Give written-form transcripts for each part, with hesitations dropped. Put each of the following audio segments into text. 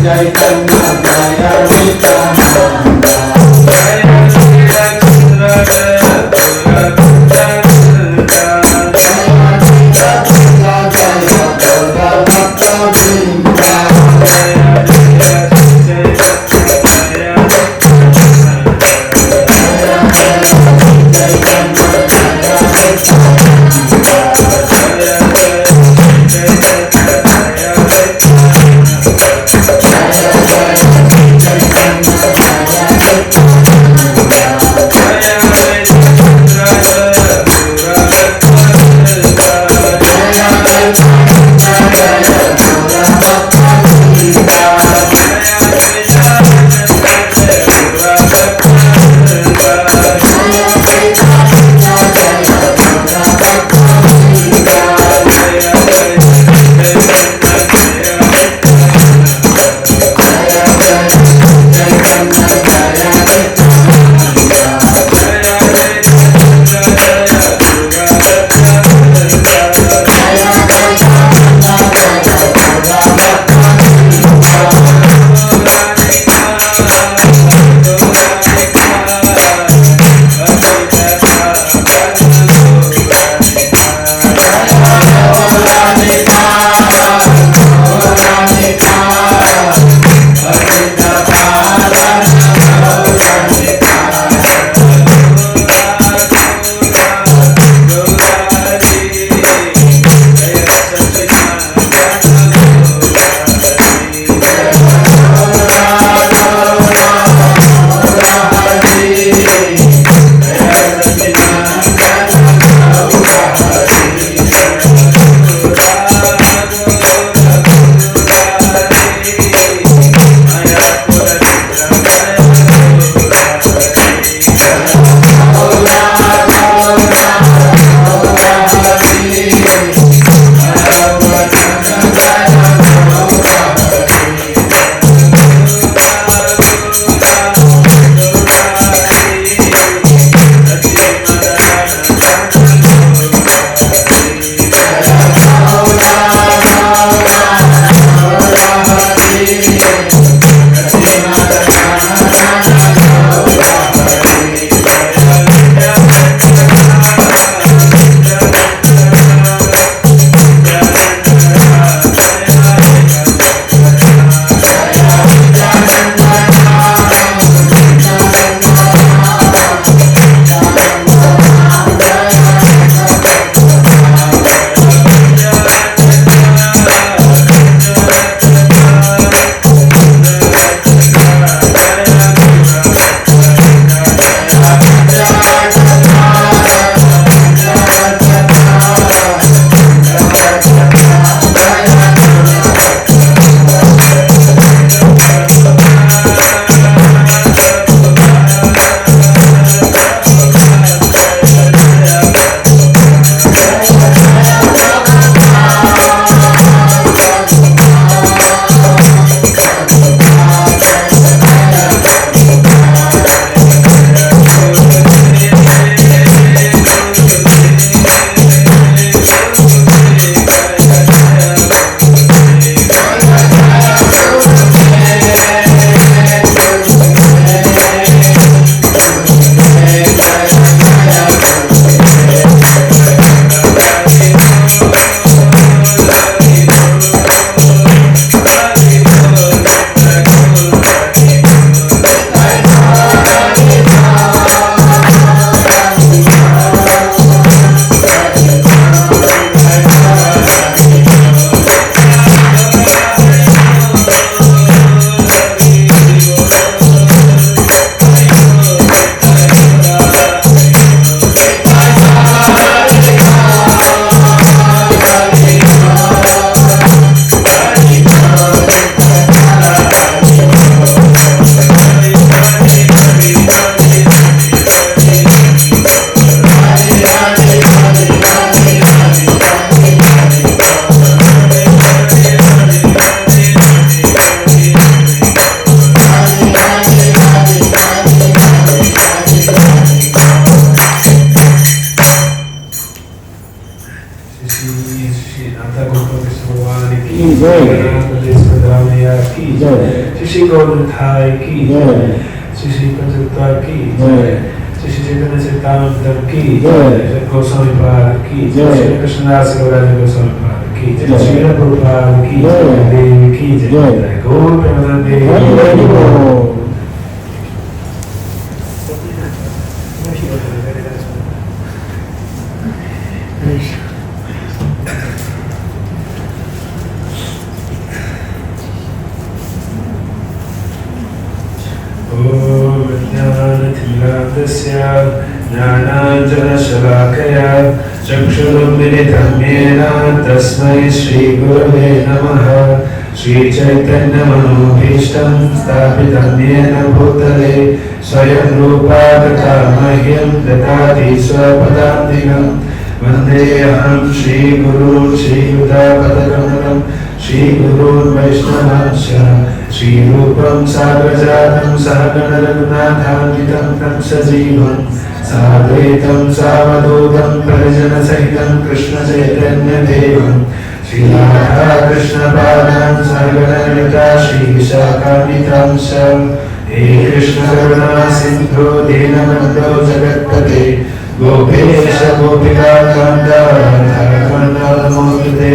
Jai Shri नाथा गोपाल कृष्ण भगवान की जय, की जय, श्री गौरथाय की जय, श्री पंचतत्व की जय, श्री चैतन्य चैतन्य की जय, गोस्वामी पाद की जय, श्री कृष्णदास गौराज गोस्वामी पाद की जय, श्री प्रभुपाद की जय, देव की जय, गौर प्रेमानंद ज्ञानाञ्जनशलाकया चक्षुरुन्मिलितं येन तस्मै श्रीगुरवे नमः। श्रीचैतन्यमनोभीष्टं स्थापितं येन भूतले स्वयं रूपा तथा मह्यं ददाति स्वपदान्तिकं। वन्देऽहं श्रीगुरून् श्रीयुतापदकमलं श्रीगुरून् वैष्णवांश्च श्रीरूपं साग्रजातं सहगण रघुनाथान्वितं तं सजीवं साद्वैतं सावधूतं परिजनसहितं कृष्णचैतन्यदेवं श्रीराधा कृष्णपादान् सहगण ललिता श्रीविशाखान्वितांश्च। हे कृष्ण करुणा सिन्धो दीनबन्धो जगत्पते गोपेश गोपिकाकान्त राधाकान्त नमोस्तुते।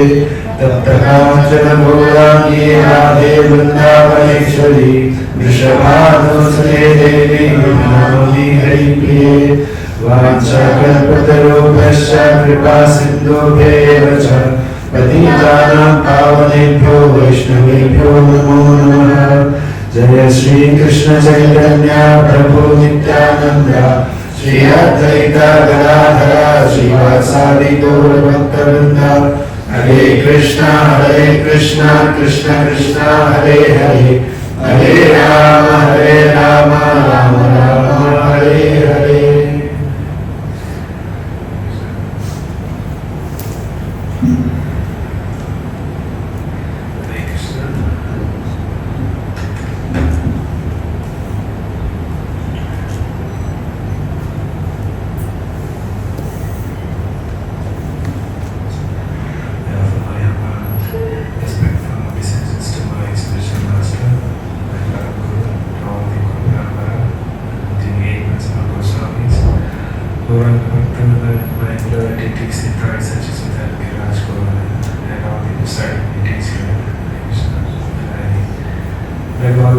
तप्त काञ्चन गौराङ्गी राधे वृन्दावनेश्वरी वृषभानुसुते देवी नमामि हरिप्रिये। वाञ्छाकल्पतरुभ्यश्च कृपा सिन्धुभ्येव च पतितानां पावनेभ्यो वैष्णवेभ्यो नमो नमः। जय श्री कृष्ण चैतन्य प्रभु नित्यानंद श्री अद्वैत गदाधर श्रीवासादि गौर भक्तवृंद। हरे कृष्णा कृष्ण कृष्ण हरे हरे, हरे Ram Ram Ram Hare Hare.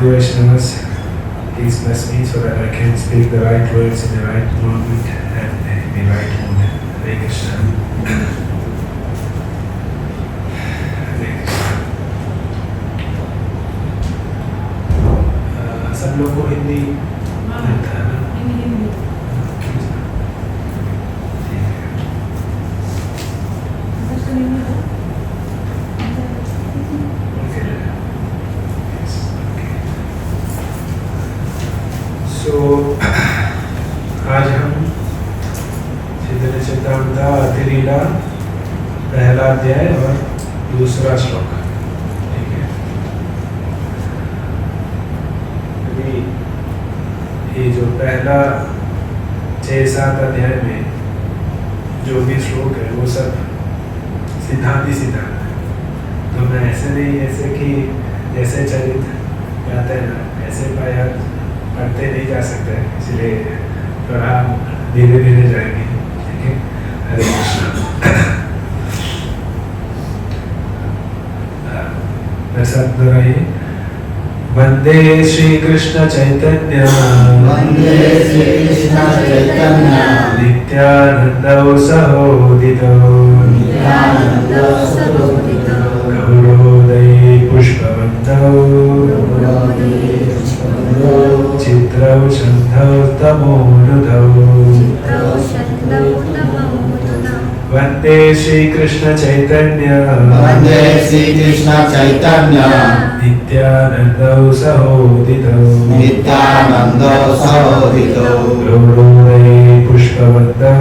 Vaishnavas, please bless me so that I can speak the right words in the right moment and in the right mood. Hare Krishna. Hare Krishna. सब लोग को हिंदी आता है ना? तो आज हम चैतन्य चैतन्य अतिलीला पहला अध्याय और दूसरा श्लोक, ठीक है। ये जो पहला 6-7 अध्याय में जो भी श्लोक है वो सब सिद्धांत है। तो मैं ऐसे नहीं, ऐसे कि जैसे चरित गाते हैं ना, ऐसे पाया पढ़ते नहीं जा सकते, इसलिए थोड़ा धीरे धीरे जाएंगे, ठीक है। हरे कृष्ण। साथ दोहराइए। वंदे श्री कृष्ण चैतन्य, वंदे श्री कृष्ण चैतन्य नित्यानंद सहोदितो, नित्यानंद सहोदितो गौरोदये पुष्पवन्तौ, चित्रौ छन्दौ तमोनुधौ। वन्दे श्री कृष्ण चैतन्य, वन्दे श्री कृष्ण चैतन्य नित्यानंदो सहोदितो नित्यानंदो सहोदितो गौरोदये पुष्पवन्तौ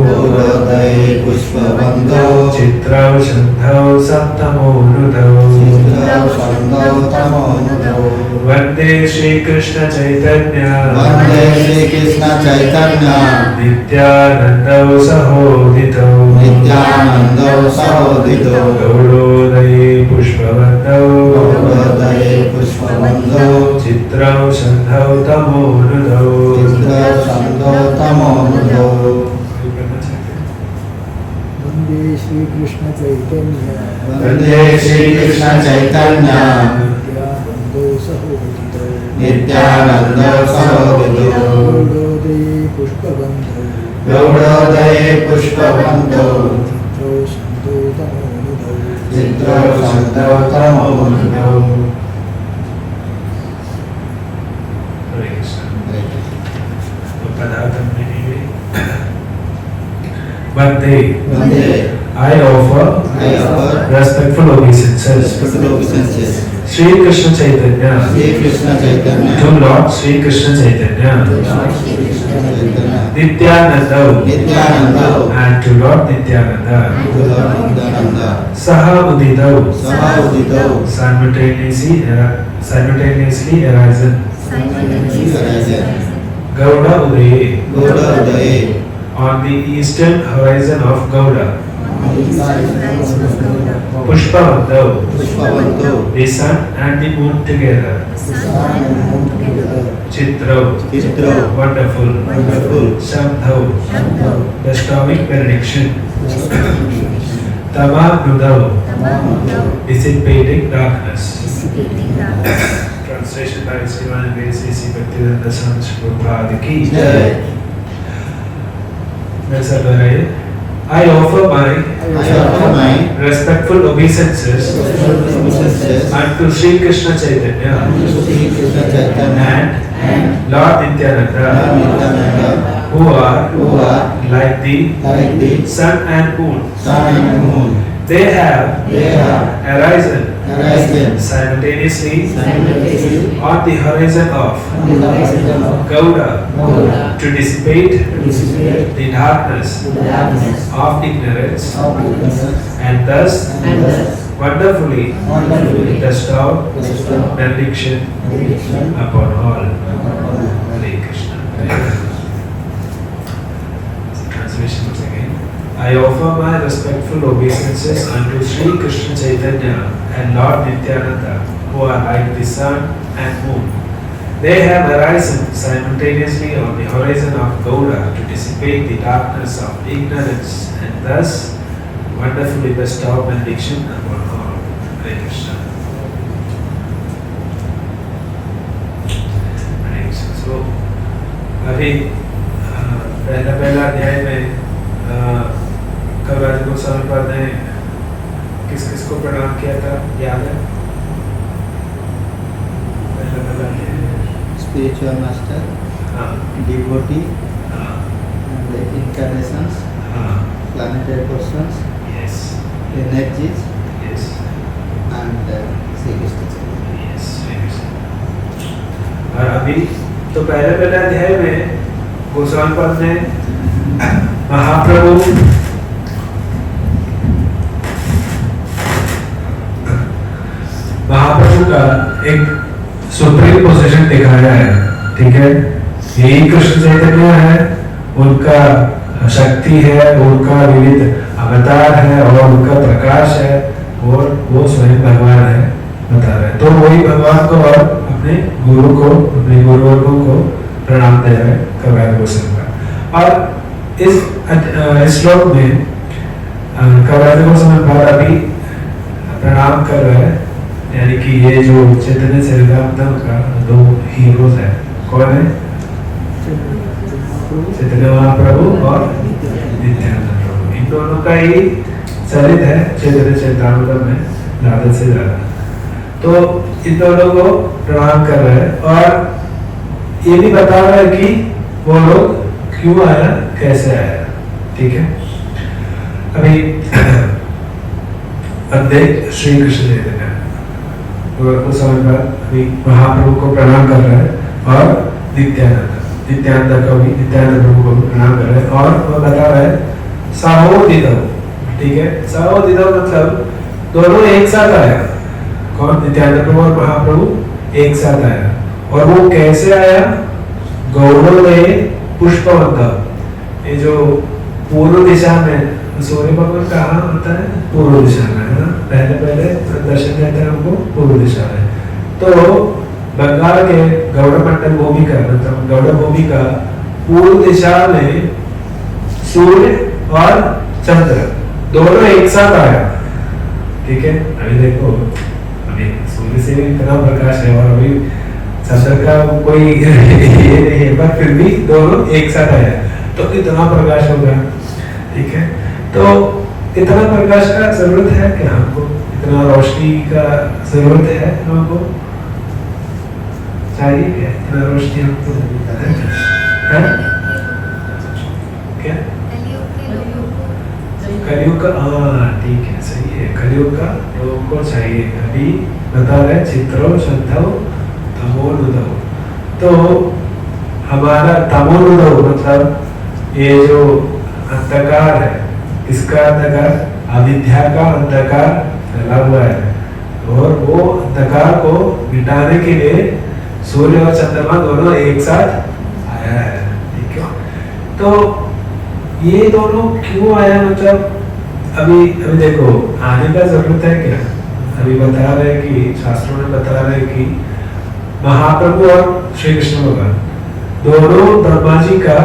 गौरोदये पुष्पवन्तौ चित्रौ शन्धौ सप्तमोऽनुधौ चित्रौ शन्धौ तमोऽनुधौ वन्दे श्रीकृष्ण चैतन्य वन्दे श्रीकृष्ण चैतन्य नित्यानन्दौ सहोदितौ नित्यानन्दौ सहोदितो गौरोदये पुष्पवन्तौ गौरोदये पुष्पवन्तौ चित्रौ शन्धौ तमोऽनुधौ चित्रौ शन्धौ तमोऽनुधौ वन्दे श्रीकृष्ण चैतन्य वन्दे श्रीकृष्ण चैतन्य नित्यानन्दो सहोदितो नित्यानन्दो सहोदितो गौरोदये पुष्पवन्तौ गौरोदये पुष्पवन्तौ चित्रौ शन्धौ तमोऽनुधौ चित्रौ शन्धौ तमोऽनुधौ हरे कृष्ण तो पदार्थम नहीं वन्दे वन्दे I offer I offer respectful obeisances respectful obeisances Sri Krishna Chaitanya Sri Krishna Chaitanya to Lord Sri Krishna Chaitanya Lord Sri Krishna Chaitanya Nityananda Nityananda and to Lord Nityananda to Lord Nityananda Saha Uditau Saha Uditau simultaneously arisen Gauda Udaye Gauda Udaye on the eastern horizon of Gauda Pushpavantau Pushpavantau the sun and the moon together Chitrau Chitrau wonderful Wonderful Shamdhau Shambhav bestowing benediction Tamanudau dissipating darkness Translation by Sriman V.C.C. Bhaktivedanta Swami Prabhupada ki Jai I offer my I offer my respectful obeisances obeisances unto Sri Krishna Chaitanya to Sri Krishna Chaitanya and Lord Nityananda Lord Nityananda who are who are like the like the sun and moon. sun and moon. They have arisen simultaneously on the horizon of Gauda to dissipate the darkness of ignorance and thus wonderfully bestow benediction upon all. Hare Krishna. Translation once again. I offer my respectful obeisances unto Sri Krishna Chaitanya and Lord Nityananda, who are like the sun and moon. They have arisen simultaneously on the horizon of Gauda to dissipate the darkness of ignorance and thus wonderfully bestow benediction upon all. Hare Krishna. Hare Krishna. So, अभी पहला अध्याय में कविराज गोस्वामी पाद ने किस किस को प्रणाम किया था, याद है? पहला Spiritual master, devotee, and the incarnations, planetary persons, yes, energies, yes, and Sri Krishna Chaitanya. yes, और अभी तो पहले अध्याय में गोस्वामी पाद ने महाप्रभु का एक सुप्रीम पोजीशन दिखाया है, ठीक है? यही कृष्ण चैतन्य है, उनका शक्ति है, उनका विविध अवतार है और उनका प्रकाश है और वो स्वयं भगवान है, बता रहे हैं। तो वही भगवान को और अपने गुरु को, अपने गुरुवर्गों को प्रणाम दे रहे हैं कविराज गोस्वामी का। और इस श्लोक में कविराज गोस्वामी अभी प्रणाम कर रहे हैं, यानी कि ये जो चैतन्य चरितामृत का दो हीरोज है, कौन है? चैतन्य महाप्रभु और नित्यानंद प्रभु। इन दोनों का ही चरित है चैतन्य चरितामृत में ज्यादा से ज्यादा। तो इन दोनों को प्रणाम कर रहे हैं और ये भी बता रहा है कि वो लोग क्यों आया, कैसे आया, ठीक है? अभी वंदे श्री कृष्ण चैतन्य उस समय पर अभी महाप्रभु को प्रणाम कर रहे हैं और नित्यानंद को भी, नित्यानंद प्रभु को भी प्रणाम कर रहे हैं और वो बता रहे हैं सहोदितौ, ठीक है। सहोदितौ मतलब दोनों एक साथ आया, कौन? नित्यानंद प्रभु और महाप्रभु एक साथ आया। और वो कैसे आया? गौरव में पुष्पवंत, ये जो पूर्व दिशा में सूर्य भगवान कहाँ होता है? पूर्व दिशा में, है ना। पहले दर्शन देते हैं हमको पूर्व दिशा में। तो बंगाल के गौड़ मंडल भूमि का, मतलब गौड़ भूमि का पूर्व दिशा में सूर्य और चंद्र दोनों एक साथ आया, ठीक है। अभी देखो, अभी सूर्य से भी इतना प्रकाश है और अभी चंद्र का कोई ये नहीं है, पर फिर भी दोनों एक साथ आया तो कितना प्रकाश होगा, ठीक है। तो इतना प्रकाश का जरूरत है क्या हमको? इतना रोशनी का जरूरत है हमको? चाहिए क्या इतना रोशनी हमको? है क्या? कलयुग का, हाँ ठीक है, सही है। कलयुग का लोगों को चाहिए। अभी बता रहे चित्रो शंधो तमोनुदो, तो हमारा तमोनुदो मतलब ये जो अंधकार है, इसका अंधकार, अविद्या का अंधकार फैला हुआ है और वो अंधकार को मिटाने के लिए सूर्य और चंद्रमा दोनों एक साथ आया है, ठीक है। तो ये दोनों क्यों आया? मतलब अभी देखो, आने का जरूरत है क्या? अभी बता रहे कि शास्त्रों में बता रहे कि महाप्रभु और श्री कृष्ण भगवान दोनों ब्रह्मा जी का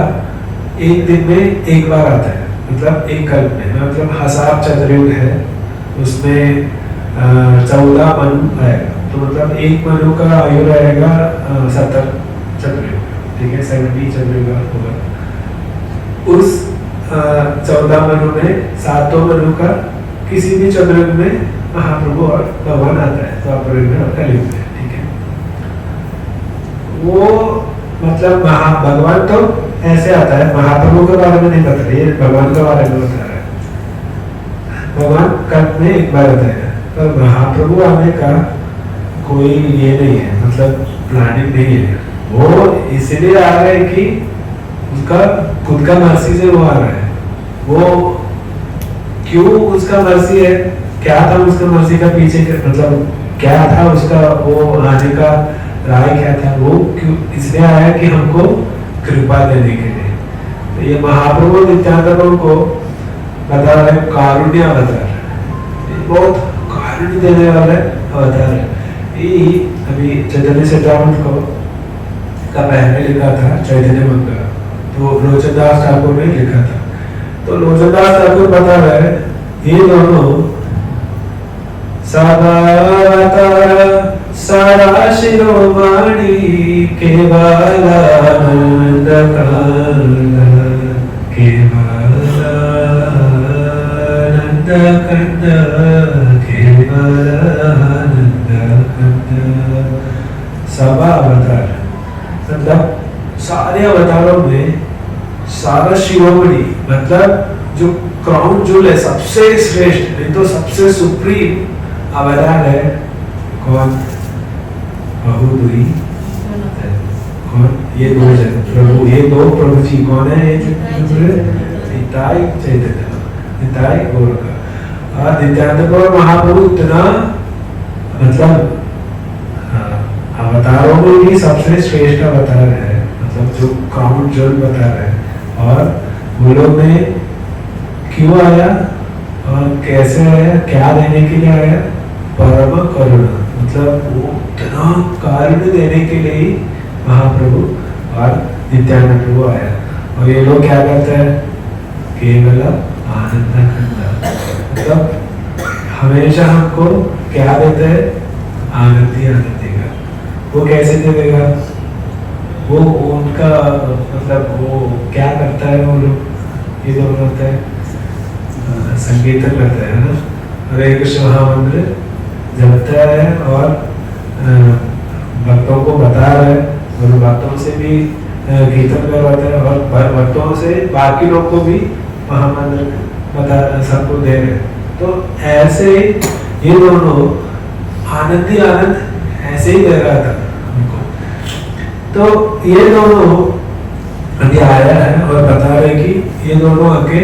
एक दिन में एक बार आता है, मतलब एक कल्प में, मतलब 1000 चतुर्युग है, उसमें 14 मनु आएगा, तो मतलब एक मनु का आयु रहेगा 70 चतुर्युग, ठीक है, 70 चतुर्युग होगा। उस 14 मनु में 7 मनु का किसी भी चतुर्युग में महाप्रभु और भगवान आता है, तो अपरिग में और कलयुग में, ठीक है। वो मतलब भगवान तो ऐसे आता है, महाप्रभु के बारे में नहीं बता रही है, भगवान के बारे में बता रहा है। भगवान कल्प में एक बार आता है, पर महाप्रभु आने का कोई ये नहीं है, मतलब प्लानिंग नहीं है। वो इसलिए आ रहा है कि उसका खुद का मर्जी से वो आ रहा है। वो क्यों उसका मर्जी है? क्या था उसका मर्जी का पीछे, मतलब क्या था उसका वो आने का राय क्या था? वो क्यों इसलिए आया कि हमको कृपा देने के लिए। तो ये महाप्रभु नित्यानंद को बता रहे कारुण्य अवतार, बहुत कारुण्य देने वाला अवतार है। ये अभी चैतन्य चेतावंत को का पहले लिखा था चैतन्य मंगल, तो लोचनदास ठाकुर ने लिखा था। तो लोचनदास ठाकुर बता रहे ये दोनों सारा शिरोमणि केवलानंद कंद सब अवतार, मतलब सारे अवतारों में सारा शिरोमणि मतलब जो क्राउन जूल है, सबसे श्रेष्ठ, नहीं तो सबसे सुप्रीम अवतार है कौन? बहुदुई कौन? ये दो प्रभु, ये दो प्रभु जी कौन है? निताई चैतन्य, निताई गौर का। और नित्यानंद गौर महाप्रभु इतना, मतलब अवतारों में भी सबसे श्रेष्ठ अवतार है, मतलब जो क्राउन जूल बता रहे हैं। और वो लोग में क्यों आया और कैसे आया, क्या देने के लिए आया? परम करुणा, मतलब वो इतना कारुण्य देने के लिए ही महाप्रभु और नित्यानंद प्रभु आया। और ये लोग क्या करते हैं? केवल आनंद खंड, मतलब हमेशा हमको क्या देते हैं? आनंद ही आनंद देगा। वो कैसे देगा? वो उनका मतलब वो क्या करता है? वो लोग ये लोग करते हैं संकीर्तन करते हैं ना, हरे कृष्ण महामंत्र जपता है और भक्तों को बता रहे हैं, और भक्तों से भी कीर्तन करवाते हैं और भक्तों से बाकी लोग को भी महामंत्र बता सबको दे रहे हैं। तो ऐसे ये दोनों आनंद ही आनंद ऐसे ही दे रहा था हमको। तो ये दोनों अभी आया है और बता रहे कि ये दोनों आके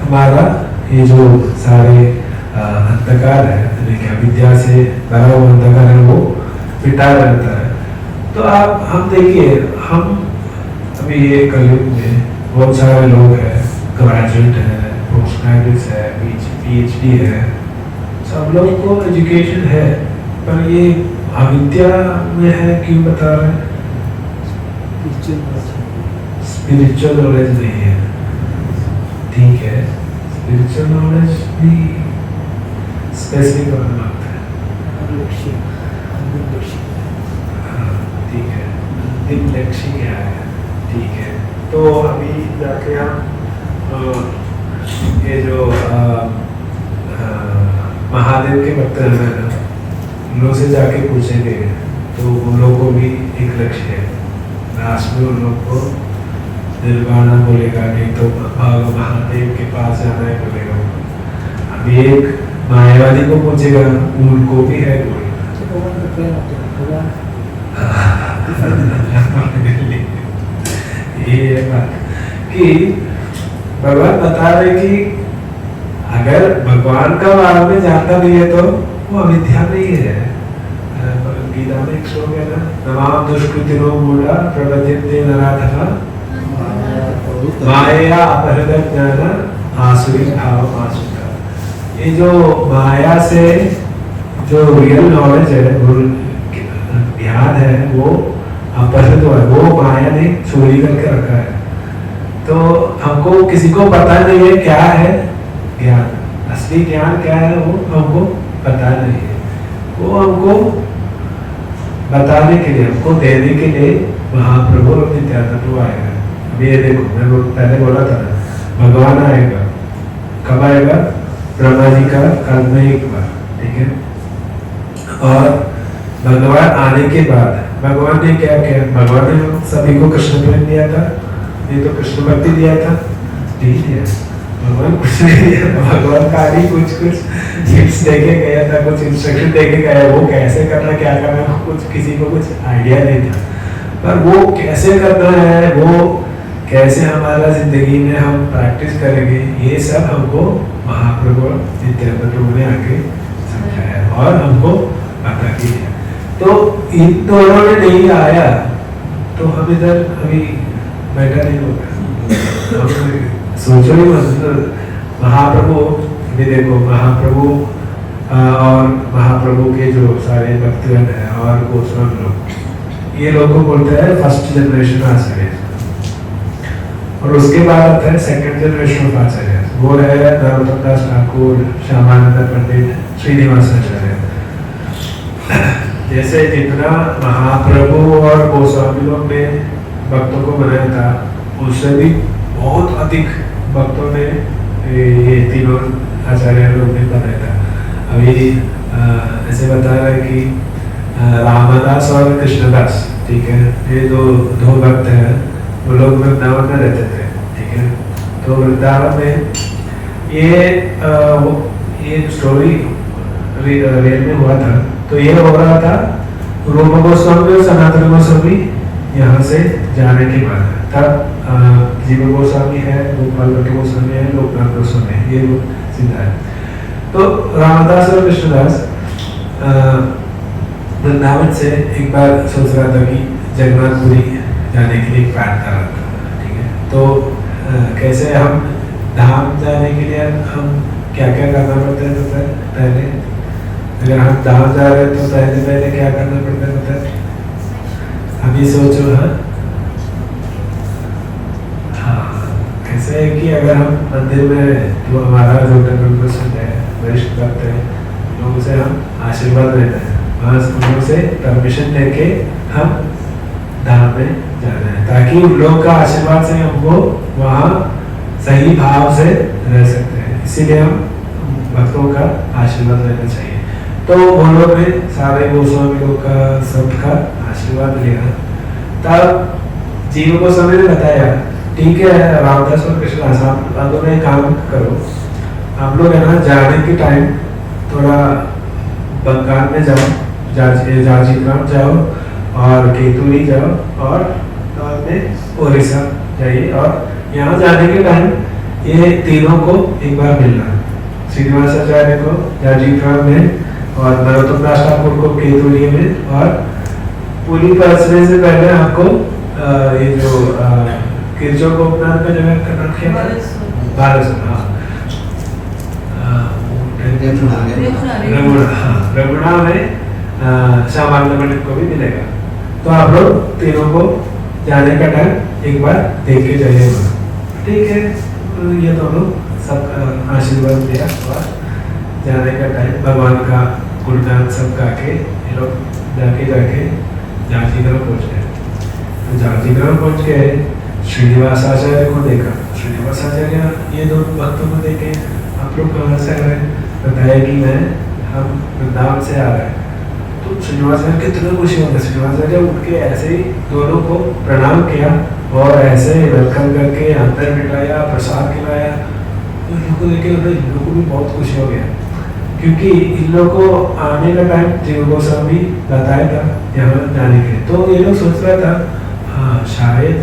हमारा ये जो सारे अंधकार है, क्या विद्या से भरा हुआ अंधकार है, वो मिटा रहता है। तो आप हम देखिए, हम अभी ये कलयुग में बहुत सारे लोग हैं, ग्रेजुएट है, पोस्ट ग्रेजुएट है, PhD है, सब लोगों को एजुकेशन है, पर ये अविद्या में है। क्यों बता रहे हैं? स्पिरिचुअल नॉलेज नहीं है, ठीक है, स्पिरिचुअल नॉलेज भी स्पेसिफिक होना लगता है। हाँ ठीक है, अंतिम लक्ष्य क्या है, ठीक है। तो अभी जाके हम ये जो महादेव के भक्त हैं ना, उन लोग से जाके पूछेंगे तो उन लोग को भी एक लक्ष्य है, लास्ट में उन लोग को निर्वाणा बोलेगा, नहीं तो महादेव के पास जाना है बोलेगा। अभी एक मायावादी को पूछेगा, उनको भी है ये है बात कि भगवान बता रहे कि अगर भगवान का बारे में जानता नहीं है तो वो अविद्या नहीं है। गीता में एक श्लोक है ना, नमाम दुष्कृतिनो मूढ़ा प्रवज्यन्ते नराधमा माया अपहृत ज्ञान आसुरी भाव आसुका। ये जो माया से जो रियल नॉलेज है, वो ज्ञान है, वो अपहृत हुआ है, वो माया ने चोरी करके रखा है। तो हमको किसी को पता नहीं है क्या है ज्ञान, असली ज्ञान क्या है वो हमको पता नहीं है। वो हमको बताने के लिए, हमको देने के लिए महाप्रभु और नित्यानंद प्रभु आएगा। अब ये देखो, मैं पहले बोला था ना, भगवान आएगा, कब आएगा? ब्रह्मा जी का काल में एक बार, ठीक है। और भगवान आने के बाद भगवान ने क्या किया? भगवान ने सभी को कृष्ण प्रेम दिया था, ये तो कृष्ण भक्ति दिया था, ठीक है। भगवान कुछ नहीं दिया, भगवान का ही कुछ टिप्स देके गया था, कुछ इंस्ट्रक्शन देके गया, वो कैसे करना क्या करना कुछ किसी को कुछ आइडिया नहीं था। पर वो कैसे करना है, वो कैसे हमारा जिंदगी में हम प्रैक्टिस करेंगे, ये सब हमको महाप्रभु नित्यानंद प्रभु ने आके समझाया और हमको बता दिया। तो इन दोनों ने नहीं आया तो हम इधर अभी बैठा नहीं होगा। सोचो ही मत, महाप्रभु भी देखो, महाप्रभु और महाप्रभु के जो सारे भक्तगण हैं और गोस्वामी लोग, ये लोग को बोलते हैं फर्स्ट जनरेशन आचार्य, और उसके बाद आता है सेकंड जनरेशन ऑफ आचार्य, वो है नरोत्तम दास ठाकुर, श्यामानंद पंडित, श्रीनिवास आचार्य। जैसे जितना महाप्रभु और गोस्वामी लोग ने भक्तों को बनाया था, उससे भी बहुत अधिक भक्तों ने ये तीनों आचार्य लोग ने बनाया था। अभी ऐसे बता रहे हैं कि रामदास और कृष्णदास, ठीक है, ये दो भक्त हैं, वो लोग वृंदावन में रहते थे, ठीक है। तो वृंदावन में ये स्टोरी रियल में हुआ था। तो ये हो रहा था रूप गोस्वामी और सनातन गोस्वामी यहाँ से जाने के बाद, तब जीव गोस्वामी है, गोपाल भट्ट गोस्वामी है, लोकनाथ गोस्वामी है, ये लोग सीधा है। तो रामदास और कृष्णदास वृंदावन से एक बार सोच रहा था कि जगन्नाथपुरी जाने के लिए प्लान कर रहा था, ठीक है। तो कैसे हम धाम जाने के लिए हम क्या क्या करना पड़ता है पहले, अगर हम धाम जा रहे हैं तो पहले क्या करना पड़ता है पता है? अभी सोचो। हाँ, कैसे है कि अगर हम मंदिर में तो हमारा जो टेम्पल है, वरिष्ठ भक्त है, लोगों से हम आशीर्वाद लेते हैं, वहाँ उन से परमिशन लेके हम धाम में जाना है, ताकि उन लोग का आशीर्वाद से हमको वहाँ सही भाव से रह सकते हैं। इसीलिए हम भक्तों का आशीर्वाद लेना चाहिए। तो वो लोग ने सारे गोस्वामी लोग का सबका आशीर्वाद लिया। तब जीव गोस्वामी ने बताया, ठीक है रामदास और कृष्णदास, आप लोगों ने काम करो, आप लोग है ना जाने के टाइम थोड़ा बंगाल में जाओ जार्जिग्राम जाओ और केतुरी जाओ और बाद में ओडिशा जाइए और यहाँ जाने के टाइम ये तीनों को एक बार मिलना, श्रीनिवासाचार्य को जार्जिग्राम में और नरोत्तम दास ठाकुर को केतुरी में, और पूरी पहुंचने से पहले आपको ये जो किरचोगोपनाथ का जगह का नाम क्या था? बालेश्वर। हाँ, रघुना में श्यामानंद पंडित को भी मिलेगा। तो आप लोग तीनों को जाने का टाइम एक बार देख के जाइएगा, ठीक है? तो ये दोनों सब आशीर्वाद दिया और जाने का टाइम भगवान का गुणगान सब गा के ये लोग जाके जार्जिग्राम पहुँच गए। तो जार्जिग्राम पहुँच गए, श्रीनिवासाचार्य को देखा। श्रीनिवासाचार्य ये दो भक्तों को देखे, आप लोग कहाँ से आ रहे हैं? बताया कि हम वृंदावन से आ रहे हैं। तो श्रीनिवासाचार्य कितना खुशी होगा। श्रीनिवासाचार्य उठ के ऐसे ही दोनों को प्रणाम किया और ऐसे वेलकम करके अंदर बिठाया, प्रसाद खिलाया। तो इन लोगों को देखे इन लोगों को भी बहुत खुशी हो गया, क्योंकि इन लोगों को आने का टाइम जीव गोस्वामी बताया था यहाँ जाने के। तो ये लोग सोच रहा था हाँ शायद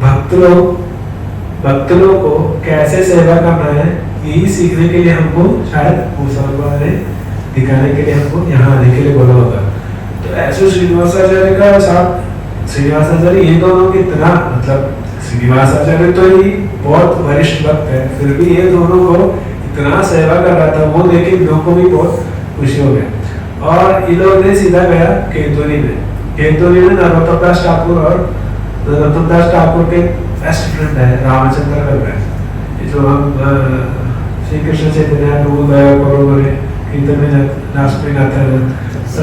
भक्त लोग को कैसे सेवा करना है यही सीखने के लिए हमको शायद गोस्वामी ने दिखाने के लिए हमको यहाँ आने के लिए बोला होगा। तो ऐसे श्रीनिवासाचार्य का साथ श्रीनिवासाचार्य ये दोनों कितना मतलब श्रीनिवासाचार्य तो ही बहुत वरिष्ठ भक्त है, फिर भी ये दोनों को इतना सेवा कर रहा था, वो देख के लोगों को भी बहुत खुशी हो गया। और इन लोगों ने सीधा गया केतुरी में। केतुरी में नरोत्तम दास ठाकुर और नरोत्तम दास ठाकुर के बेस्ट फ्रेंड है रामचंद्र कर जो हम श्री कृष्ण चैतन्य प्रभु दया करो बोले कीर्तन में लास्ट में गाता है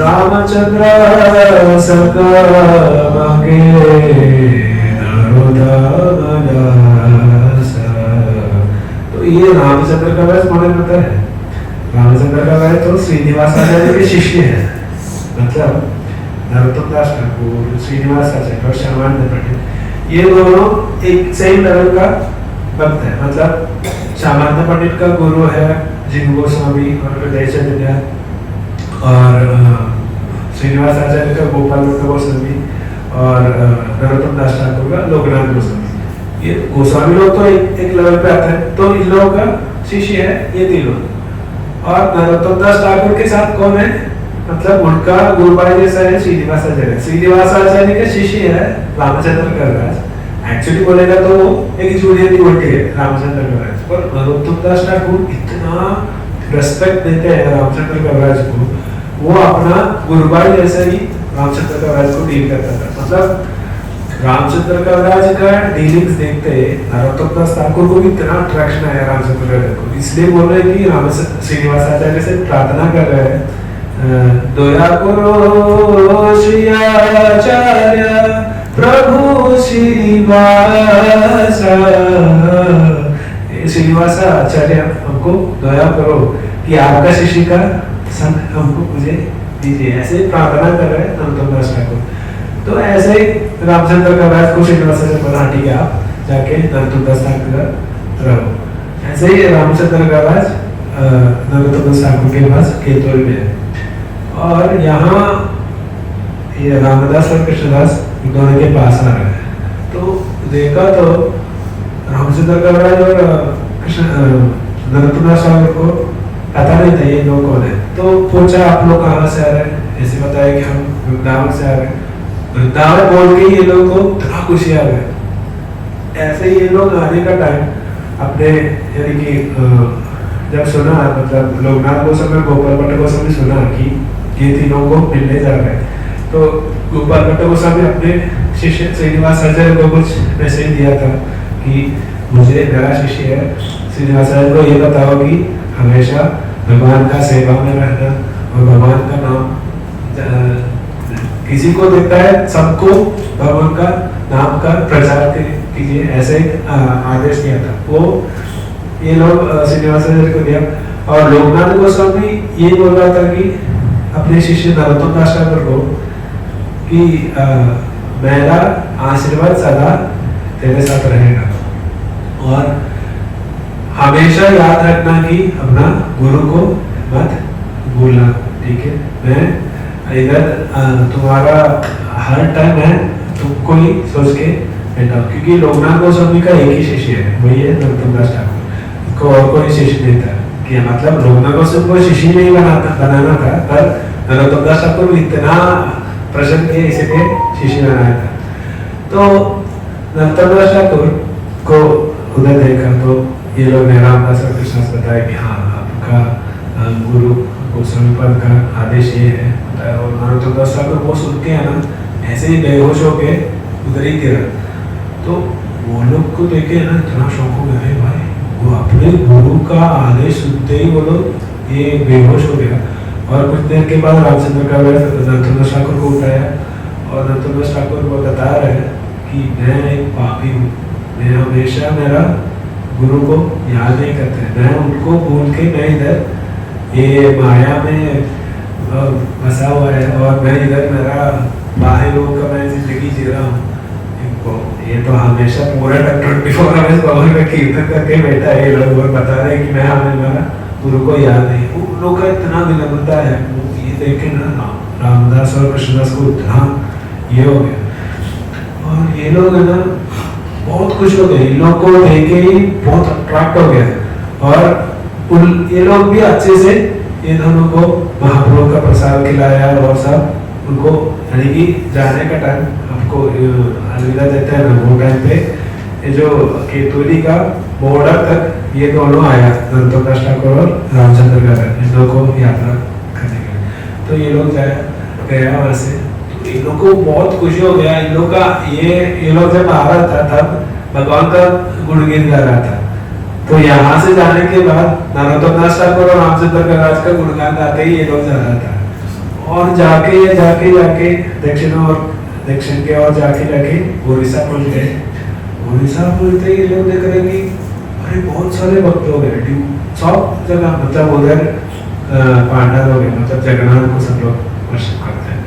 रामचंद्र सका मांगे तो ये रामचंद्र का वैस माना जाता है। रामचंद्र का वैस तो श्रीनिवासाचार्य के शिष्य है, मतलब नरोत्तम दास ठाकुर, श्रीनिवासाचार्य और श्यामानंद पंडित ये दोनों एक सेम लेवल का भक्त है। मतलब श्यामानंद पंडित का गुरु है जीव गोस्वामी और हृदय चैतन्य, और श्रीनिवासाचार्य का गोपाल गोस्वामी और नरोत्तम दास ठाकुर का लोकनाथ गोस्वामी। ये गोस्वामी लोग तो एक लेवल पे आते हैं। तो इन लोगों का शिष्य है ये तीनों। और नरोत्तम दास ठाकुर के साथ कौन है? मतलब उनका गुरुभाई जैसा है श्रीनिवासाचार्य। श्रीनिवासाचार्य का शिष्य है रामचंद्र कविराज। एक्चुअली बोलेगा तो वो एक जूनियर डिवोटी है रामचंद्र कविराज, पर नरोत्तम दास ठाकुर इतना रेस्पेक्ट देते हैं रामचंद्र कविराज को, वो अपना गुरुभाई जैसे ही रामचंद्र कविराज को डील करता था। मतलब रामचंद्र कविराज का डीलिंग्स देखते नरोत्तम दास ठाकुर को भी इतना अट्रैक्शन आया रामचंद्र कविराज को, इसलिए बोल रहे हैं कि श्रीनिवासाचार्य से प्रार्थना कर रहे हैं दया करो श्री आचार्य प्रभु श्रीनिवासाचार्य हमको दया करो कि आपका शिष्य का संग हमको मुझे दीजिए, ऐसे प्रार्थना कर रहे हैं नरोत्तम दास ठाकुर। तो ऐसे ही रामचंद्र कविराज को श्रीनिवासाचार्य बोला ठीक है आप जाके नरोत्तम दास ठाकुर रहो। ऐसे ही रामचंद्र कविराज नरोत्तम दास ठाकुर के पास केतुरी में है। और यहाँ ये रामदास और कृष्णदास दोनों के पास आ रहे हैं। तो देखा तो रामचंद्र कविराज और नरोत्तम दास ठाकुर को पता नहीं था ये लोग कौन है। तो पूछा आप लोग कहाँ से आ रहे हैं? ऐसे बताया कि हम वृंदावन से आ रहे हैं। वृंदावन बोल के ये लोग को इतना खुशी आ गए। ऐसे ये लोग आने का टाइम अपने यानी कि जब सुना मतलब लोकनाथ गोस्वामी गोपाल भट्ट गोस्वामी सुना कि ये तीनों को मिलने जा रहे हैं, तो गोपाल भट्ट गोस्वामी अपने शिष्य श्रीनिवासाचार्य को कुछ मैसेज दिया था कि मुझे मेरा शिष्य है श्रीनिवासाचार्य को ये बताओ कि हमेशा भगवान का सेवा में रहना और भगवान का नाम किसी को देखता है सबको भगवान का नाम का प्रचार कीजिए, ऐसे आदेश दिया था। वो ये लोग श्रीनिवासाचार्य को दिया। और लोकनाथ गोस्वामी ये बोल रहा था कि अपने शिष्य नरोत्तम दास ठाकुर को कि मेरा आशीर्वाद सदा तेरे साथ रहेगा और हमेशा याद रखना कि अपना गुरु को मत भूलना, ठीक है, मैं इधर तुम्हारा हर टाइम है तुमको ही सोच के बैठा हूँ, क्योंकि लोकनाथ गोस्वामी का एक ही शिष्य है, वही है नरोत्तम दास ठाकुर, इसको और कोई शिष्य नहीं था। कि मतलब लोकनाथ गोस्वामी को शिष्य नहीं बनाना था, पर नरोत्तम दास ठाकुर को इतना प्रसन्न किया इसलिए शिष्य बनाया था। तो नरोत्तम दास ठाकुर को उधर देखा तो ये लोग ने रामदास और कृष्णदास बताया कि हाँ आपका गुरु गोस्वामी पद का आदेश ये है, और नरोत्तम दास ठाकुर वो सुन के है ना ऐसे ही बेहोश होके उधर ही गिरा। तो वो लोग को देखे ना इतना शौक हो गया, भाई वो अपने गुरु का आदेश सुनते ही वो लोग ये बेहोश हो गया। और कुछ देर के बाद रामचंद्र का नरोत्तम दास ठाकुर को उठाया और नरोत्तम दास ठाकुर को बता रहे हैं कि मैं एक पापी हूँ, मैं हमेशा मेरा गुरु को याद नहीं करते, मैं उनको भूल के मैं इधर ये माया में फंसा हुआ है और मैं इधर मेरा बाहर लोगों का मैं जिंदगी जी रहा हूँ। ये तो हमेशा पूरा 24 आवर्स भगवान का कीर्तन करके बैठा है, ये लोग बता रहे हैं कि मैं हमें गुरु को याद नहीं। उन लोग का इतना विनम्रता है, ये देखे ना रामदास और कृष्णदास को इतना ये हो गया। और ये लोग है ना बहुत खुश हो गए, इन लोग को देखे ही बहुत अट्रैक्ट हो गया। और ये लोग भी अच्छे से ये दोनों को महाप्रभु का प्रसाद खिलाया और सब उनको यानी कि जाने का टाइम आपको अलविदा देते हैं ना, वो टाइम पे ये जो केतुली का बॉर्डर तक ये दोनों आया, नरोत्तम दास ठाकुर और रामचंद्र का इन लोगों को यात्रा करने के लिए। तो ये लोग गया वहाँ से, तो इन लोग को बहुत खुशी हो गया। इन लोग का ये लोग जब आ रहा था तब भगवान का गुणगीत गा रहा था, तो यहाँ से जाने के बाद नरोत्तम दास ठाकुर और रामचंद्र का राज का गुणगान गाते ही ये लोग जा रहा था। और जाके दक्षिण के और जाके उड़ीसा पहुंच गए। उड़ीसा पहुंचते ये लोग देख रहे कि अरे बहुत सारे भक्त हो गए, सब जगह मतलब उधर पांडा हो गए, मतलब जगन्नाथ को सब लोग वर्शिप करते हैं।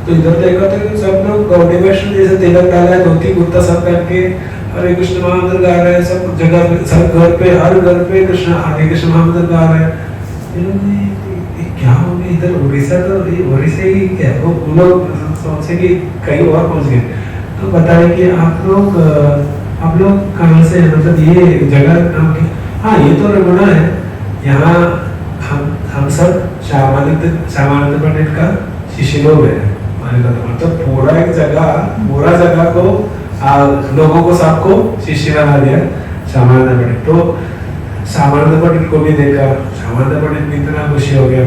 तो इधर देखा तो सब लोग गौड़ी वैष्णव जैसे तिलक डाला है, धोती कुर्ता सब पहन के हरे कृष्ण महामंत्र गा रहे हैं, सब जगह सब घर पे हर घर पे कृष्ण हरे कृष्ण महामंत्र गा रहे हैं। क्या हो गया इधर उड़ीसा, तो उड़ीसा ही क्या वो लोग सोचे कि कहीं और पहुंच गए। तो बताए कि आप लोग कहाँ से हैं, मतलब ये जगह नाम की, हाँ ये तो रमणा है, यहाँ हम सब श्यामानंद पंडित का शिष्य लोग हैं। मतलब पूरा जगह को लोगों को सबको शिष्य बना दिया श्यामानंद पंडित। तो श्यामानंद पंडित को भी देखा, श्यामानंद पंडित भी इतना खुशी हो गया,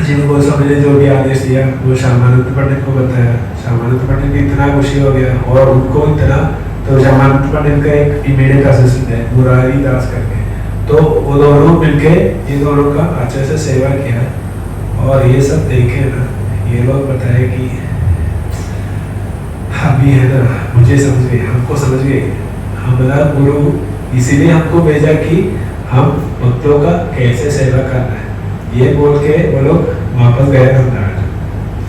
जिन गोस्वामी ने जो भी आदेश दिया वो श्यामानंद पंडित को बताया। श्यामानंद पंडित भी इतना खुशी हो गया और उनको इतना, तो श्यामानंद पंडित का एक इमीडिएट असिस्टेंट है मुरारी दास करके, तो वो दोनों मिलके ये दोनों का अच्छे से सेवा किया। और ये सब देखे ना ये लोग बताए कि हम भी है ना, मुझे समझ गए, हमको समझ गए, हमारा गुरु इसीलिए हमको भेजा कि हम भक्तों का कैसे सेवा करना है। ये बोल के वो लोग वापस गए वृंदावन।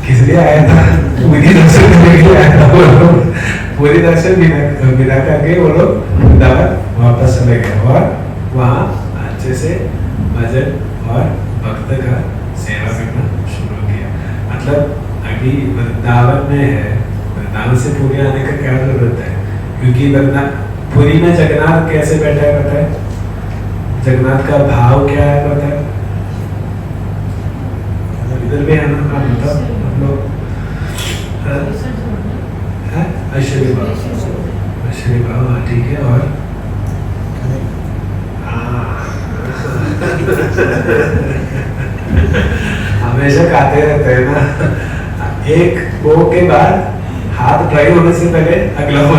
किस लिए आया था? पूरी दर्शन करने के लिए आया था वो लोग, पूरी दर्शन बिना करके वो लोग वृंदावन वापस चले गए और वहाँ अच्छे से भजन और भक्त का सेवा करना शुरू किया। मतलब अभी वृंदावन में है, वृंदावन से पूरी आने का क्या जरूरत है, क्योंकि पुरी में जगन्नाथ कैसे बैठा है पता है, जगन्नाथ का भाव क्या है पता है, इधर भी है ना, मतलब हम लोग ऐश्वर्य भाव, हाँ ठीक है। और हमेशा खाते रहते हैं ना, एक वो के बाद हाथ ड्राई होने से पहले अगला वो